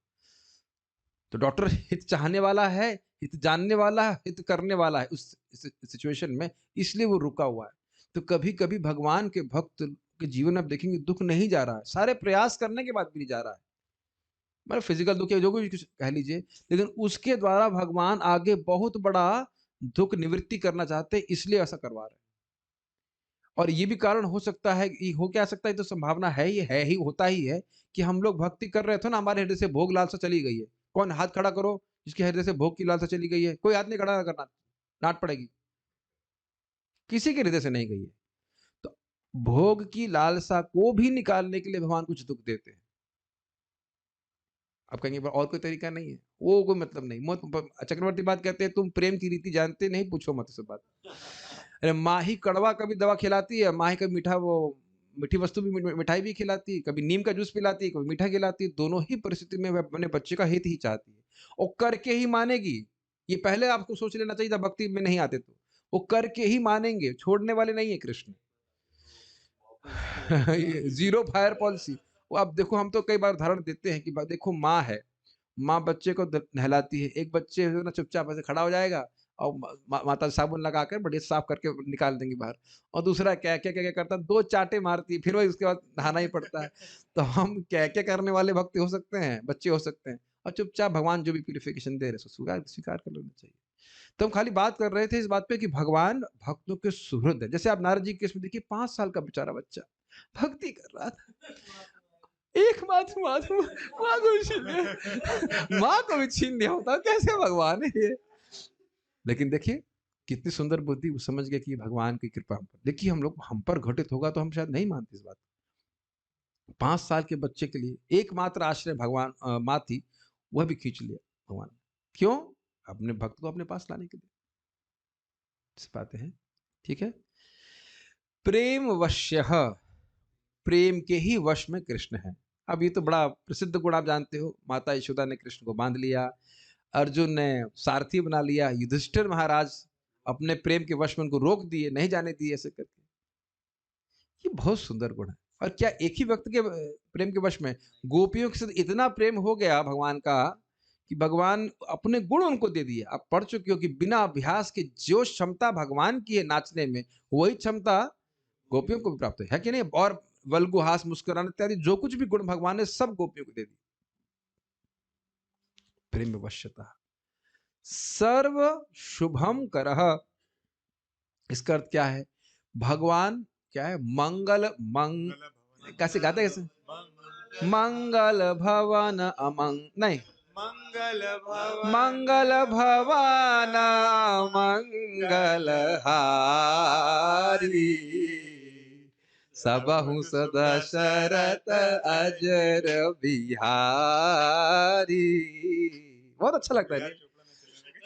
तो डॉक्टर हित चाहने वाला है, हित जानने वाला है, हित करने वाला है उस सिचुएशन में, इसलिए वो रुका हुआ है। तो कभी कभी भगवान के भक्त के जीवन में आप देखेंगे दुख नहीं जा रहा है, सारे प्रयास करने के बाद भी नहीं जा रहा है, मतलब फिजिकल दुख या जो कुछ कह लीजिए, लेकिन उसके द्वारा भगवान आगे बहुत बड़ा दुख निवृत्ति करना चाहते हैं, इसलिए ऐसा करवा रहे हैं। और ये भी कारण हो सकता है, हो क्या सकता है, तो संभावना है, ये है ही, होता ही है कि हम लोग भक्ति कर रहे थे ना, हमारे हृदय से भोग लालसा चली गई है। कौन हाथ खड़ा करो जिसके हृदय से भोग की लालसा चली गई है? कोई हाथ नहीं खड़ा करना, डांट पड़ेगी। किसी के हृदय से नहीं गई है। तो भोग की लालसा को भी निकालने के लिए भगवान कुछ दुख देते हैं। आप कहेंगे और कोई तरीका नहीं है, वो कोई मतलब नहीं। चक्रवर्ती बात कहते हैं, तुम प्रेम की रीति जानते नहीं, पूछो मत सब बात। अरे माही कड़वा कभी दवा खिलाती है, माही कभी मीठा, वो मीठी वस्तु भी, मिठाई भी खिलाती है, कभी नीम का जूस पिलाती है, कभी मीठा खिलाती है। दोनों ही परिस्थिति में वह अपने बच्चे का हित ही चाहती है, और करके ही मानेगी। ये पहले आपको सोच लेना चाहिए था, भक्ति में नहीं आते तो। वो करके ही मानेंगे, छोड़ने वाले नहीं है कृष्ण। Zero fire policy. वो आप देखो, हम तो कई बार उदाहरण देते हैं कि देखो माँ है, माँ बच्चे को नहलाती है, एक बच्चे जो ना चुपचाप ऐसे खड़ा हो जाएगा और माता साबुन लगा कर बढ़िया साफ करके निकाल देंगी बाहर, और दूसरा क्या क्या क्या क्या करता है, 2 चाटे मारती है, फिर वही उसके बाद नहाना ही पड़ता है। तो हम क्या क्या करने वाले भक्त हो सकते हैं, बच्चे हो सकते हैं, और चुपचाप भगवान जो भी प्यूरिफिकेशन दे रहे हैं स्वीकार स्वीकार कर लेना चाहिए। तो हम खाली बात कर रहे थे इस बात पे कि भगवान भक्तों के सुहृद है। जैसे आप नारद जी के केस में देखिए, 5 साल का बेचारा बच्चा भक्ति कर रहा था, एकमात्र माधव माँ को भी छीन लिया, माँ को भी छीन लिया होता, कैसे भगवान है ये। लेकिन देखिए कितनी सुंदर बुद्धि, वो समझ गया कि भगवान की कृपा हम पर। देखिए हम पर घटित होगा तो हम शायद नहीं मानते इस बात को। 5 साल के बच्चे के लिए एकमात्र आश्रय भगवान माँ थी, वह भी खींच लिया भगवान। क्यों? अपने भक्त को अपने पास लाने के लिए। इस बातें हैं, ठीक है। प्रेम वश्यः, प्रेम के ही वश में कृष्ण है। अब ये तो बड़ा प्रसिद्ध गुण आप जानते हो, माता यशोदा ने कृष्ण को बांध लिया, अर्जुन ने सारथी बना लिया, युधिष्ठिर महाराज अपने प्रेम के वश में उनको रोक दिए, नहीं जाने दिए ऐसे करके। ये बहुत सुंदर गुण है। और क्या एक ही व्यक्ति के प्रेम के वश में, गोपियों के साथ इतना प्रेम हो गया भगवान का कि भगवान अपने गुण उनको दे दिए। आप पढ़ चुके हो कि बिना अभ्यास के जो क्षमता भगवान की है नाचने में, वही क्षमता गोपियों को भी प्राप्त है कि नहीं। और वल्गुहास, मुस्कुराना इत्यादि जो कुछ भी गुण भगवान ने सब गोपियों को दे दी। प्रेम वश्यता, सर्व शुभम करह, इसका अर्थ क्या है? भगवान क्या है? कैसे गाते कैसे? मंगल भवन नहीं, मंगल भवन मंगल हारी, सबहु सदशरथ अजर बिहारी। बहुत अच्छा लगता है,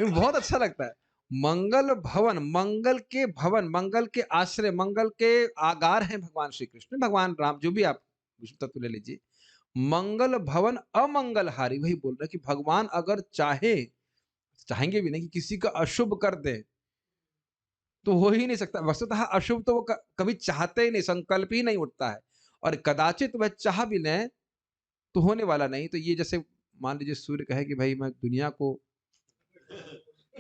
बहुत अच्छा लगता है। मंगल भवन, मंगल के भवन, मंगल के आश्रय, मंगल के आगार हैं भगवान श्री कृष्ण, भगवान राम, जो भी आप विष्णु तत्व ले लीजिए। मंगल भवन अमंगलहारी, वही बोल रहे कि भगवान अगर चाहेंगे भी नहीं कि किसी का अशुभ कर दे, तो हो ही नहीं सकता। वस्तुतः अशुभ तो वो कभी चाहते ही नहीं, संकल्प ही नहीं उठता है, और कदाचित वह चाह भी लें तो होने वाला नहीं। तो ये जैसे मान लीजिए सूर्य कहे कि भाई मैं दुनिया को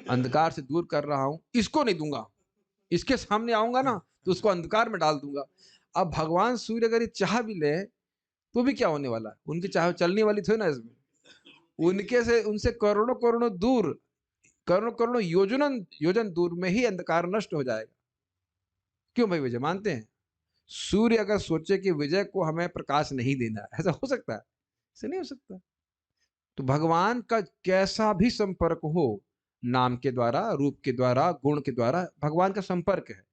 अंधकार से दूर कर रहा हूं, इसको नहीं दूंगा, इसके सामने आऊंगा ना तो उसको अंधकार में डाल दूंगा। अब भगवान सूर्य अगर ये चाह भी ले तो भी क्या होने वाला है, उनकी चाह चलने वाली थी ना इसमें। उनके से, उनसे करोड़ों करोड़ों दूर, करोड़ों करोड़ों योजन दूर में ही अंधकार नष्ट हो जाएगा। क्यों भाई विजय मानते हैं? सूर्य अगर सोचे कि विजय को हमें प्रकाश नहीं देना, ऐसा हो सकता है? ऐसा नहीं हो सकता। तो भगवान का कैसा भी संपर्क हो, नाम के द्वारा, रूप के द्वारा, गुण के द्वारा, भगवान का संपर्क है,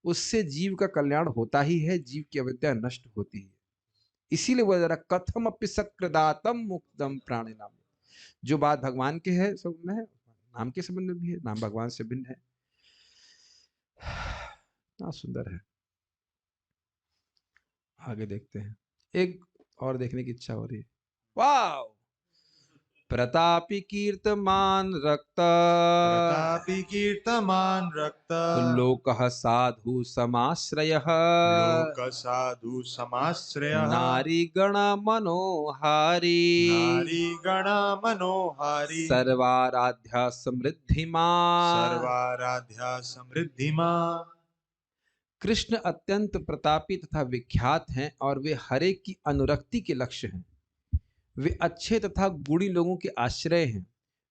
उससे जीव का कल्याण होता ही है, जीव की अविद्या नष्ट होती है। इसीलिए वो जरा कथम अपि सकृदातम मुक्तम प्राणे नाम, जो बात भगवान के है सब में है, नाम के संबंध में भी है, नाम भगवान से भिन्न है। ना सुंदर है। आगे देखते हैं, एक और देखने की इच्छा हो रही है। वाह! प्रतापी कीर्तमान रक्त, प्रतापी कीर्तमान रक्त, लोकः साधु समाश्रयः, लोक साधु समाश्रयः, नारी गण मनोहारी, नारी गण मनोहारी, सर्वाराध्या समृद्धिमान। सर्वाराध्या समृद्धिमान। कृष्ण अत्यंत प्रतापी तथा विख्यात हैं और वे हरेक की अनुरक्ति के लक्ष्य हैं। वे अच्छे तथा गुणी लोगों के आश्रय हैं।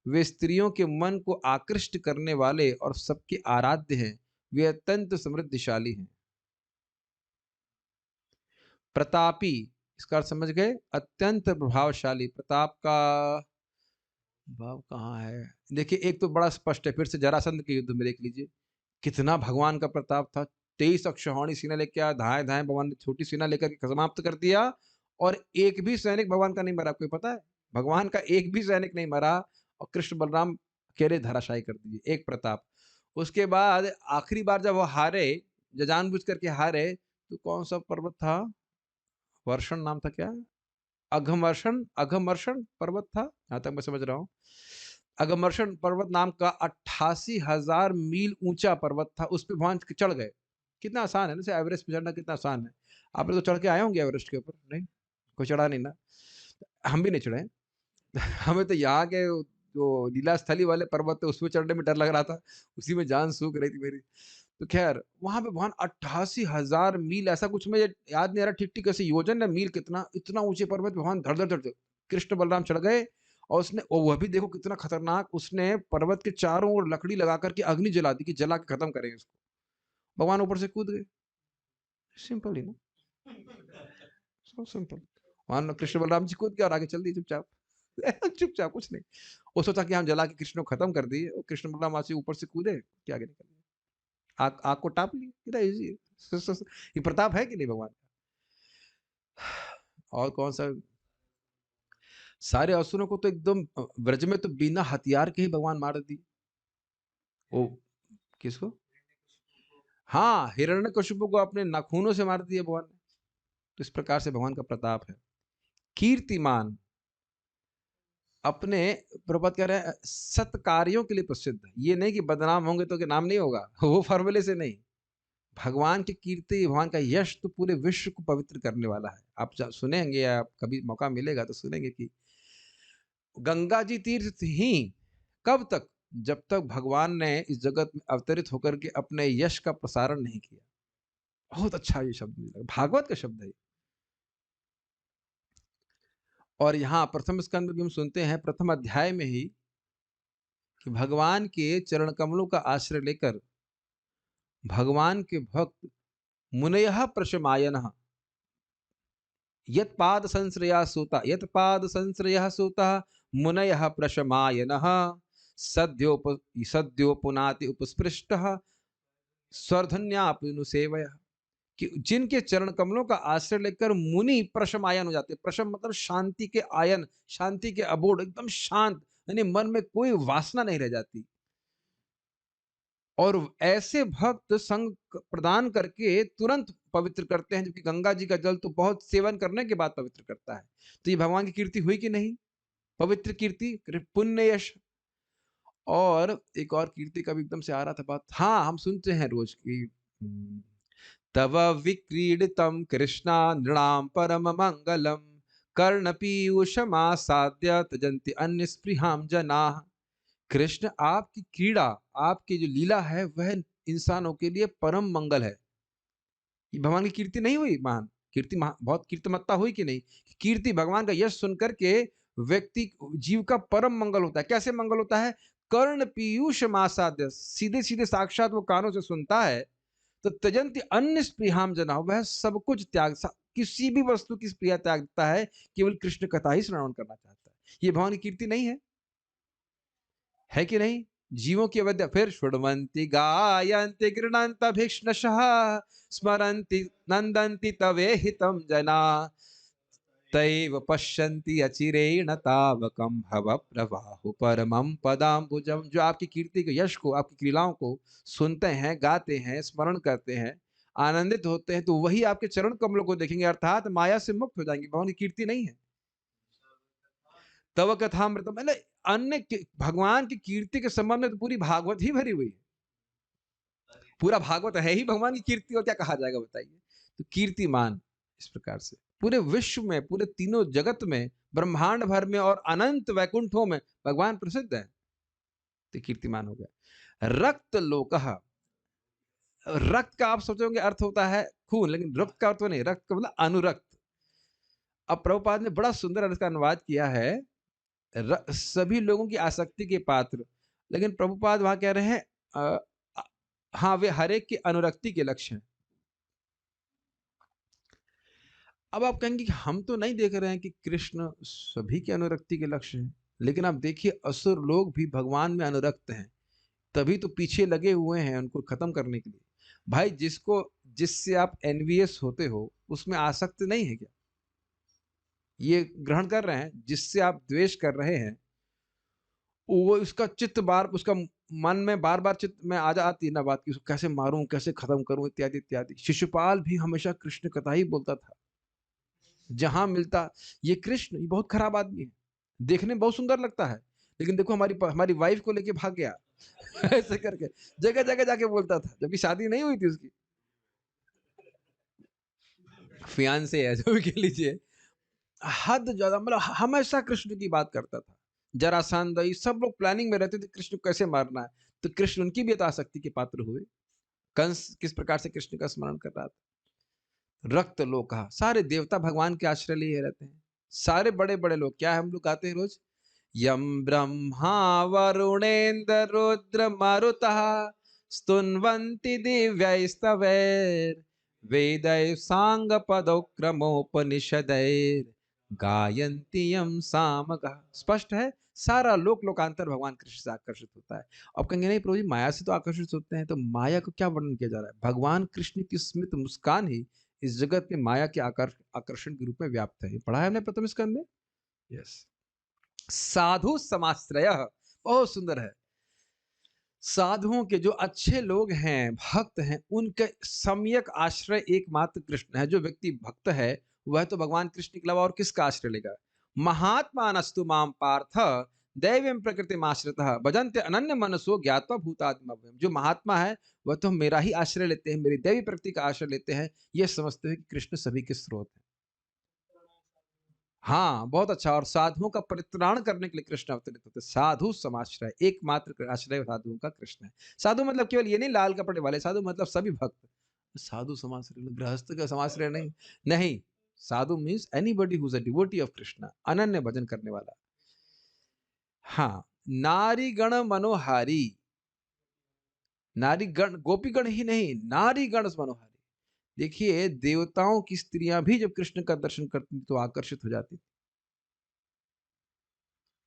वे स्त्रियों के मन को आकृष्ट करने वाले और सबके आराध्य हैं। वे अत्यंत समृद्धिशाली हैं। प्रतापी, इसका अर्थ समझ गए? अत्यंत प्रभावशाली। प्रताप का भाव कहाँ है? देखिए, एक तो बड़ा स्पष्ट है, फिर से जरासंध के युद्ध में देख लीजिए कितना भगवान का प्रताप था। 23 अक्षौहिणी सेना लेकर आया, धाए धाए भगवान ने छोटी सेना लेकर समाप्त कर दिया, और एक भी सैनिक भगवान का नहीं मरा। आपको पता है, भगवान का एक भी सैनिक नहीं मरा, और कृष्ण बलराम अकेले धराशायी कर दिए। एक प्रताप। उसके बाद आखिरी बार जब वो हारे, जानबूझ करके हारे, तो कौन सा पर्वत था? वर्षण नाम था क्या? अघमर्षण, अघमर्षण पर्वत था, जहां तक मैं समझ रहा हूं। अघमर्षण पर्वत नाम का 88,000 मील ऊंचा पर्वत था, उस पर भगवान चढ़ गए। कितना आसान है ना, जैसे एवरेस्ट पे चढ़ना कितना आसान है। आप लोग तो चढ़ के आए होंगे एवरेस्ट के ऊपर? नहीं, कोई चढ़ा नहीं ना, हम भी नहीं चढ़े। हमें तो यहाँ के जो लीला स्थली वाले पर्वत है उसमें चढ़ने में डर लग रहा था, उसी में जान सूख रही थी मेरी। तो ख़ैर वहाँ पे भगवान 88,000 मील ऐसा कुछ मुझे याद नहीं आ रहा ठीक-ठीक कैसे योजन या मील कितना, इतना ऊँचे पर्वत भगवान धड़-धड़ धड़-धड़ कृष्ण बलराम चढ़ गए और उसने और वह भी देखो कितना खतरनाक उसने पर्वत के चारों ओर लकड़ी लगा कर के अग्नि जला दी कि जला के खत्म करेंगे इसको। भगवान ऊपर से कूद गए। सिंपल ही ना, सो सिंपल। भगवान कृष्ण बलराम जी कूद गए और आगे चल दिए चुपचाप। चुपचाप कुछ नहीं। वो सोचा कि हम जला के कृष्ण को खत्म कर दिए और कृष्ण बलराम वहाँ से ऊपर से कूदे कि आगे निकल गए। आग आग को टाप लिए, कितना ईज़ी है। ये प्रताप है कि नहीं भगवान का? और कौन-सा सारे असुरों को तो एकदम ब्रज में तो बिना हथियार के ही भगवान मार दिए। वो किसको? हाँ, हिरण्यकशिपु को अपने नाखूनों से मार दिया भगवान ने। तो इस प्रकार से भगवान का प्रताप है। कीर्तिमान अपने प्रभुपाद कह रहे हैं सत्कार्यों के लिए प्रसिद्ध है। ये नहीं कि बदनाम होंगे तो के नाम नहीं होगा, वो फ़ॉर्मूले से नहीं। भगवान की कीर्ति, भगवान का यश तो पूरे विश्व को पवित्र करने वाला है। आप ज सुनेंगे या कभी मौका मिलेगा तो सुनेंगे कि गंगा जी तीर्थ ही कब तक? जब तक भगवान ने इस जगत में अवतरित होकर के अपने यश का प्रसारण नहीं किया। बहुत अच्छा ये शब्द मुझे लगा, भागवत का शब्द है ये। और यहाँ प्रथम स्कंद में भी हम सुनते हैं प्रथम अध्याय में ही कि भगवान के चरण कमलों का आश्रय लेकर भगवान के भक्त मुनयः प्रशमायनः यत्पाद संश्रया सूता यत्पाद संश्रयः सूतः मुनयः प्रशमायनः सद्योप सद्यो पुनाति उपस्पृष्टः स्वर्धन्यापनुसेवयः कि जिनके चरण कमलों का आश्रय लेकर मुनि प्रशमायन हो जाते हैं। प्रशम मतलब शांति के आयन, शांति के अबोध, एकदम शांत, यानी मन में कोई वासना नहीं रह जाती। और ऐसे भक्त संग प्रदान करके तुरंत पवित्र करते हैं, जबकि गंगा जी का जल तो बहुत सेवन करने के बाद पवित्र करता है। तो ये भगवान की कीर्ति हुई कि नहीं? पवित्र कीर्ति, पुण्य यश। और एक और कीर्ति का भी एकदम से आ रहा था बात। हाँ, हम सुनते हैं रोज की तव विक्रीडितं कृष्णा नृणां परम मंगलम कर्णपीयूषमासाद्य तजन्ति अन्य स्पृहां जनाः। कृष्ण आपकी क्रीड़ा, आपकी जो लीला है वह इंसानों के लिए परम मंगल है। ये भगवान की कीर्ति नहीं हुई महान? कीर्ति बहुत कीर्तिमत्ता हुई कि नहीं? कीर्ति भगवान का यश सुन करके व्यक्ति जीव का परम मंगल होता है। कैसे मंगल होता है? कर्ण पीयूष मासाद्य, सीधे-सीधे साक्षात वो कानों से सुनता है। तो त्यजन्ति अन्य स्पृहाम जना, वह सब कुछ किसी भी वस्तु की स्पृहा त्याग देता है, केवल कृष्ण कथा ही श्रवण करना चाहता है। ये भगवान की कीर्ति नहीं है कि नहीं? जीवों की अवध्या। फिर शृण्वन्ति गायन्ति गृह्णन्ति भिष्णशः स्मरन्ति नन्दन्ति तवेहितं जना तैव पश्यन्ति अचिरेण तावकं भव प्रवाहु परमं पदाम्बुजम्। जो आपकी कीर्ति के यश को, आपकी क्रीड़ाओं को सुनते हैं, गाते हैं, स्मरण करते हैं, आनंदित होते हैं, तो वही आपके चरण कमलों को देखेंगे, अर्थात माया से मुक्त हो जाएंगे। भगवान की कीर्ति नहीं है। तव कथामृतम मतलब भगवान की कीर्ति के संबंध में तो पूरी भागवत ही भरी हुई है। पूरा भागवत है ही भगवान की कीर्ति, और क्या कहा जाएगा बताइए? तो कीर्तिमान इस प्रकार से पूरे विश्व में, पूरे तीनों जगत में, ब्रह्मांड भर में और अनंत वैकुंठों में भगवान प्रसिद्ध है। तो कीर्तिमान हो गया। रक्त लोकः, रक्त का आप सोचोगे अर्थ होता है खून, लेकिन रक्त का अर्थ नहीं, रक्त का मतलब अनुरक्त। अब प्रभुपाद ने बड़ा सुंदर इसका अनुवाद किया है, सभी लोगों की आसक्ति के पात्र। लेकिन प्रभुपाद वहां कह रहे हैं हाँ, वे हरेक की अनुरक्ति के लक्ष्य हैं। अब आप कहेंगे कि हम तो नहीं देख रहे हैं कि कृष्ण सभी के अनुरक्ति के लक्ष्य हैं, लेकिन आप देखिए असुर लोग भी भगवान में अनुरक्त हैं, तभी तो पीछे लगे हुए हैं उनको खत्म करने के लिए। भाई जिससे आप एनवीएस होते हो उसमें आसक्त नहीं है क्या? ये ग्रहण कर रहे हैं, जिससे आप द्वेष कर रहे हैं वो उसका चित्त बार उसका मन में बार बार चित्त में आ जाती है ना बात की, उसको कैसे मारूं, कैसे खत्म करूं, इत्यादि इत्यादि। शिशुपाल भी हमेशा कृष्ण कथा ही बोलता था जहां मिलता। ये कृष्ण, ये बहुत खराब आदमी है, देखने में बहुत सुंदर लगता है, लेकिन देखो हमारी हमारी वाइफ को लेके भाग गया ऐसे करके जगह जगह जाके बोलता था, जबकि शादी नहीं हुई थी उसकी, फियांसे है जो भी कह लीजिए। हद ज्यादा, मतलब हमेशा कृष्ण की बात करता था। जरासंध, ये सब लोग प्लानिंग में रहते थे कृष्ण को कैसे मारना है, तो कृष्ण उनकी भी आसक्ति के पात्र हुए। कंस किस प्रकार से कृष्ण का स्मरण कर रहा था। रक्त लोका, सारे देवता भगवान के आश्रय लिए रहते हैं। सारे बड़े बड़े लोग क्या है, हम लोग गाते हैं रोज, यम ब्रह्मा वरुणेन्द्र रुद्र मरुतः स्तुन्वन्ति दिव्यैस्तवैर् वेदैः साङ्गपदक्रमोपनिषदैर् गायन्ति यं सामगाः। स्पष्ट है, सारा लोक लोकांतर भगवान कृष्ण से आकर्षित होता है। अब कहेंगे नहीं प्रभु जी, माया से तो आकर्षित होते हैं, तो माया को क्या वर्णन किया जा रहा है। भगवान कृष्ण की स्मित मुस्कान ही इस जगत में माया के आकर्षण के रूप में व्याप्त है। ये पढ़ा है हमने प्रथम स्कंद में। यस। साधु समाश्रय, बहुत सुंदर है। साधुओं के जो अच्छे लोग हैं, भक्त हैं, उनके सम्यक आश्रय एकमात्र कृष्ण है। जो व्यक्ति भक्त है वह तो भगवान कृष्ण के अलावा और किसका आश्रय लेगा। महात्मानस्तु माम पार्थ दैवीं प्रकृतिम आश्रितः भजन्ते अनन्य मनसो ज्ञात्वा भूतात्मभूतम्। जो महात्मा है वह तो मेरा ही आश्रय लेते हैं, मेरी दैवी प्रकृति का आश्रय लेते हैं, ये समझते हैं कि कृष्ण सभी के स्रोत है। हाँ, बहुत अच्छा। और साधुओं का परित्राण करने के लिए कृष्ण अवतरित होते। साधु समाश्रय, एकमात्र आश्रय साधुओं का कृष्ण है। साधु मतलब केवल ये नहीं लाल कपड़े वाले साधु, मतलब सभी भक्त। साधु समाश्रय, गृहस्थ का समाश्रय नहीं। नहीं, sadhu means anybody who is a devotee of Krishna, अनन्य भजन करने वाला। हाँ, नारी गण मनोहारी, नारी गण गोपी गण ही नहीं, नारी गण मनोहारी। देखिए, देवताओं की स्त्रियां भी जब कृष्ण का दर्शन करती तो आकर्षित हो जाती।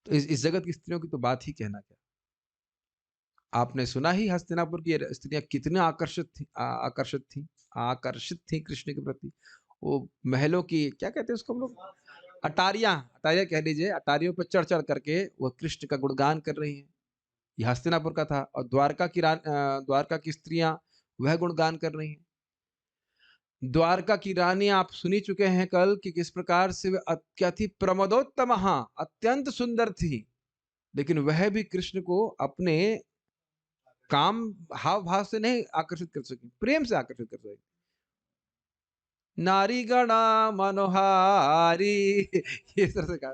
तो इस जगत की स्त्रियों की तो बात ही कहना क्या। आपने सुना ही हस्तिनापुर की स्त्रियां कितने आकर्षित थी कृष्ण के प्रति। वो महलों की क्या कहते हैं उसको हम लोग, अटारियां, अटारियां कह लीजिए, अटारियों पर चढ़ चढ़ करके वह कृष्ण का गुणगान कर रही हैं। ये हस्तिनापुर का था। और द्वारका की स्त्रियां वह गुणगान कर रही हैं। द्वारका की रानी आप सुनी चुके हैं कल कि किस प्रकार से वह क्या थी, प्रमदोत्तम, अत्यंत सुंदर थी। लेकिन वह भी कृष्ण को अपने काम हाव भाव से नहीं आकर्षित कर सकी, प्रेम से आकर्षित कर सकी। नारी गणा मनोहारी ये तरह से कहा।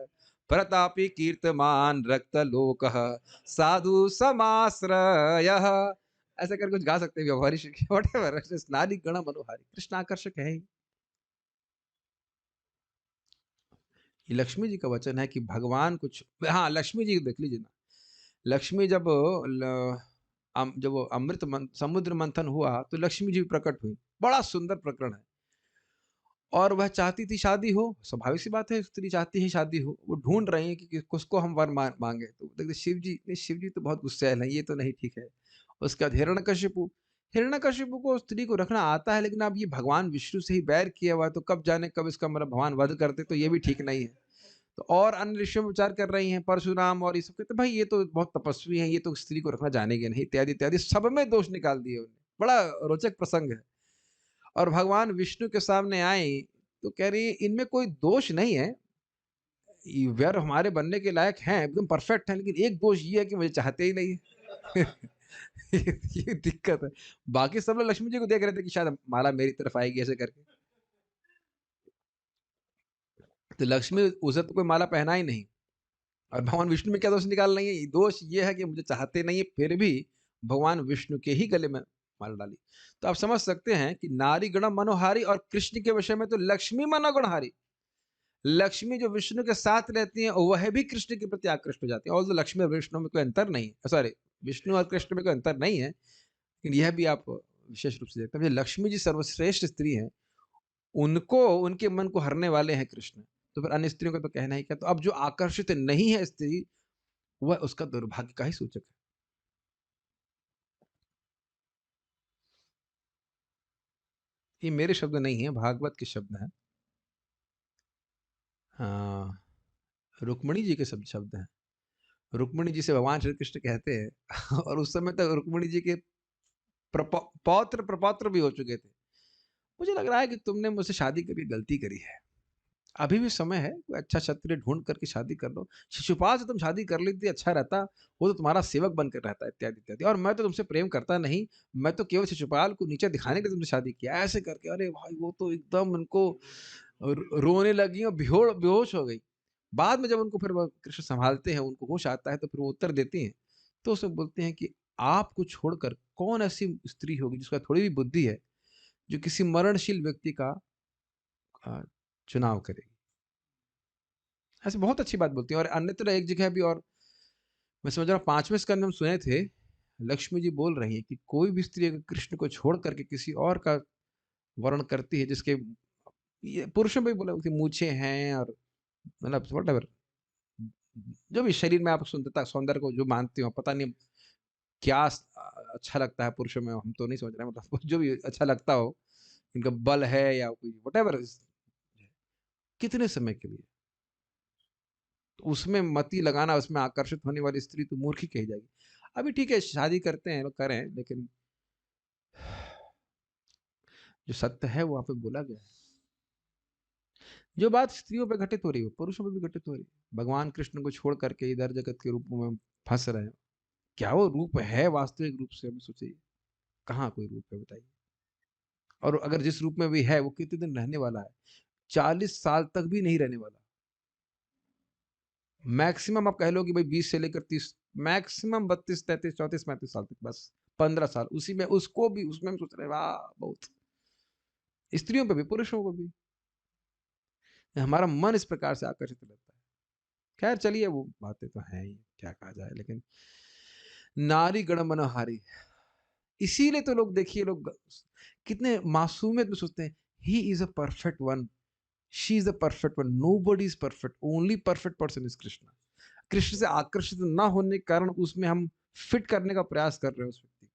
प्रतापी कीर्तमान रक्त लोक साधु समाश्रय, ऐसा कर कुछ गा सकते हैं व्यवहारिक व्हाटएवर। नारी गण मनोहारी, कृष्ण आकर्षक है ही। ये लक्ष्मी जी का वचन है कि भगवान कुछ, हाँ लक्ष्मी जी देख लीजिए ना। लक्ष्मी जब जब वो समुद्र मंथन हुआ तो लक्ष्मी जी प्रकट हुई। बड़ा सुंदर प्रकरण है। और वह चाहती थी शादी हो, स्वाभाविक सी बात है, स्त्री चाहती है शादी हो। वो ढूंढ रही है कि किसको हम वर मांगे। तो देखते शिव जी नहीं, शिव जी तो बहुत गुस्सैल है, ये तो नहीं ठीक है। उसके बाद हिरण्यकशिपु, हिरण्यकशिपु को स्त्री को रखना आता है, लेकिन अब ये भगवान विष्णु से ही बैर किया हुआ है, तो कब जाने कब इसका मतलब भगवान वध करते, तो ये भी ठीक नहीं है। तो और अन्य ऋषियों में विचार कर रही हैं, परशुराम और ये सब कहते भाई ये तो बहुत तपस्वी हैं, ये तो स्त्री को रखना जानेंगे नहीं, इत्यादि इत्यादि, सब में दोष निकाल दिए उन्होंने। बड़ा रोचक प्रसंग है। और भगवान विष्णु के सामने आई तो कह रही है इनमें कोई दोष नहीं है, वर हमारे बनने के लायक हैं, एकदम परफेक्ट है, लेकिन एक दोष ये है कि मुझे चाहते ही नहीं है। ये दिक्कत है। बाकी सब लोग लक्ष्मी जी को देख रहे थे कि शायद माला मेरी तरफ आएगी ऐसे करके। तो लक्ष्मी उसे तो कोई माला पहना ही नहीं। और भगवान विष्णु में क्या दोष निकाल रही है, दोष ये है कि मुझे चाहते नहीं है, फिर भी भगवान विष्णु के ही गले में माला डाली। तो आप समझ सकते हैं कि नारी गण मनोहारी, और कृष्ण के विषय में तो लक्ष्मी मनोगुणहारी। लक्ष्मी जो विष्णु के साथ रहती हैं वह भी कृष्ण के प्रति आकृष्ट हो जाती है। और लक्ष्मी और विष्णु में कोई अंतर नहीं है, सॉरी, विष्णु और कृष्ण में कोई अंतर नहीं है, लेकिन यह भी आप विशेष रूप से देखते हैं लक्ष्मी जी सर्वश्रेष्ठ स्त्री हैं, उनको उनके मन को हरने वाले हैं कृष्ण। तो फिर अन्य स्त्रियों का तो कहना ही क्या। तो अब जो आकर्षित नहीं है स्त्री, वह उसका दुर्भाग्य का ही सूचक है। ये मेरे शब्द नहीं है, भागवत के शब्द हैं। हाँ, रुक्मणी जी के शब्द हैं। रुक्मणी जी से भगवान श्री कृष्ण कहते हैं और उस समय तक रुक्मणी जी के पौत्र प्रपौत्र भी हो चुके थे। मुझे लग रहा है कि तुमने मुझसे शादी करके गलती करी है, अभी भी समय है, कोई अच्छा क्षत्रिय ढूंढ करके शादी कर लो। शिशुपाल से तुम शादी कर लेती अच्छा रहता, वो तो तुम्हारा सेवक बनकर रहता, इत्यादि इत्यादि। और मैं तो तुमसे प्रेम करता नहीं, मैं तो केवल शिशुपाल को नीचे दिखाने के लिए तुमसे शादी किया, ऐसे करके। अरे भाई वो तो एकदम उनको और रोने लगी और बेहोश हो गई। बाद में जब उनको फिर वो कृष्ण संभालते हैं, उनको होश आता है, तो फिर वो उत्तर देती हैं। तो उसमें बोलते हैं कि आपको छोड़कर कौन ऐसी स्त्री होगी जिसका थोड़ी भी बुद्धि है, जो किसी मरणशील व्यक्ति का अ, चुनाव करेगी। ऐसे बहुत अच्छी बात बोलती हैं। और अन्यत्र एक जगह भी, और मैं समझ रहा हूँ 5वें स्कंद में हम सुने थे, लक्ष्मी जी बोल रही हैं कि कोई भी स्त्री अगर कृष्ण को छोड़ करके किसी और का वर्ण करती है, जिसके ये पुरुषों में भी बोला कि मूछें हैं और मतलब व्हाटएवर, जो भी शरीर में आप सुंदरता सौंदर्य को जो मानते हो, पता नहीं क्या अच्छा लगता है पुरुषों में, हम तो नहीं समझ रहे हैं, मतलब जो भी अच्छा लगता हो, इनका बल है या कोई व्हाटएवर, कितने समय के लिए, तो उसमें मति लगाना, उसमें आकर्षित होने वाली स्त्री तो मूर्ख ही कही जाएगी। अभी ठीक है, शादी करते हैं लोग, करें, लेकिन जो सत्य है वहां पे बोला गया है। जो बात स्त्रियों पे घटित हो रही है पुरुषों पे भी घटित हो रही है। भगवान कृष्ण को छोड़ करके इधर जगत के रूपों में फंस रहे हैं। क्या वो रूप है वास्तविक रूप से, हमें सोचिए, कहाँ कोई रूप है बताइए। और अगर जिस रूप में भी है, वो कितने दिन रहने वाला है? 40 साल तक भी नहीं रहने वाला। मैक्सिमम आप कह लो कि भाई 20 से लेकर 30, मैक्सिमम 32, 33, 34, 35 साल तक, बस 15 साल, उसी में उसको भी, उसमें हम सोच रहे हैं वाह बहुत। स्त्रियों पे भी पुरुषों को भी हमारा मन इस प्रकार से आकर्षित रहता है। खैर चलिए, वो बातें तो हैं ही, क्या कहा जाए। लेकिन नारी गण मनोहारी, इसीलिए तो लोग, देखिए लोग कितने मासूमियत में सोचते हैं, he is a perfect one, she is a perfect one, nobody is perfect, only perfect person is Krishna. Krishna से आकर्षित ना होने के कारण उसमें हम फिट करने का प्रयास कर रहे हैं उस व्यक्ति को।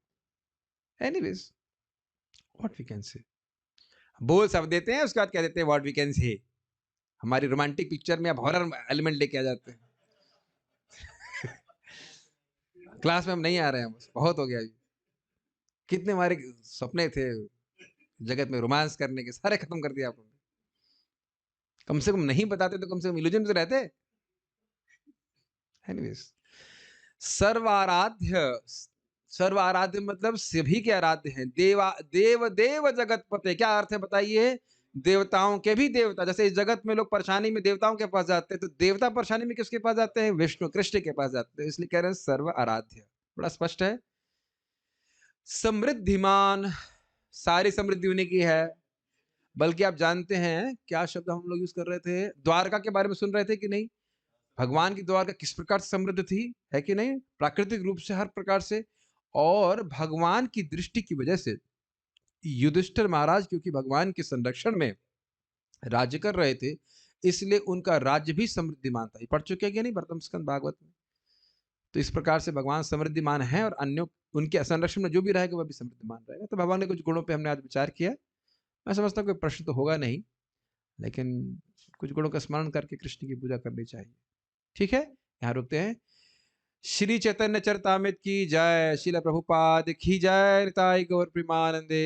Anyways, what we can say, बोल सब देते हैं, उसके बाद कह देते हैं व्हाट वी कैन से। हमारी रोमांटिक पिक्चर में अब हॉरर एलिमेंट लेके आ जाते हैं। क्लास में हम नहीं आ रहे हैं, बस बहुत हो गया अभी। कितने हमारे सपने थे जगत में रोमांस करने के, सारे खत्म कर दिया आपने। कम से कम नहीं बताते तो कम से कम इल्यूजन तो रहते। एनीवेज, सर्वाराध्य, सर्वाराध्य मतलब सभी के आराध्य हैं। देवा देव देव जगत पते, क्या अर्थ है बताइए? देवताओं के भी देवता। जैसे इस जगत में लोग परेशानी में देवताओं के पास जाते हैं, तो देवता परेशानी में किसके पास जाते हैं? विष्णु कृष्ण के पास जाते हैं। इसलिए कह रहे हैं सर्व आराध्य। बड़ा स्पष्ट है। समृद्धिमान, सारी समृद्धि उन्हीं की है। बल्कि आप जानते हैं क्या शब्द हम लोग यूज कर रहे थे? द्वारका के बारे में सुन रहे थे कि नहीं? भगवान की द्वारका किस प्रकार से समृद्ध थी, है कि नहीं? प्राकृतिक रूप से, हर प्रकार से। और भगवान की दृष्टि की वजह से युधिष्ठिर महाराज, क्योंकि भगवान के संरक्षण में राज्य कर रहे थे, इसलिए उनका राज्य भी समृद्धिमान था। ये पढ़ चुके हैं कि नहीं प्रथम स्कंद भागवत में? तो इस प्रकार से भगवान समृद्धिमान है, और अन्यों उनके संरक्षण में जो भी रहेगा वह भी समृद्धिमान रहेगा। तो भगवान के कुछ गुणों पे हमने आज विचार किया। मैं समझता हूँ कोई प्रश्न तो होगा नहीं, लेकिन कुछ गुणों का स्मरण करके कृष्ण की पूजा करनी चाहिए। ठीक है, यहाँ रुकते हैं। श्री चैतन्य चरितामृत की जय, श्रील प्रभुपाद की जय, निताई गौर प्रेमानंदे।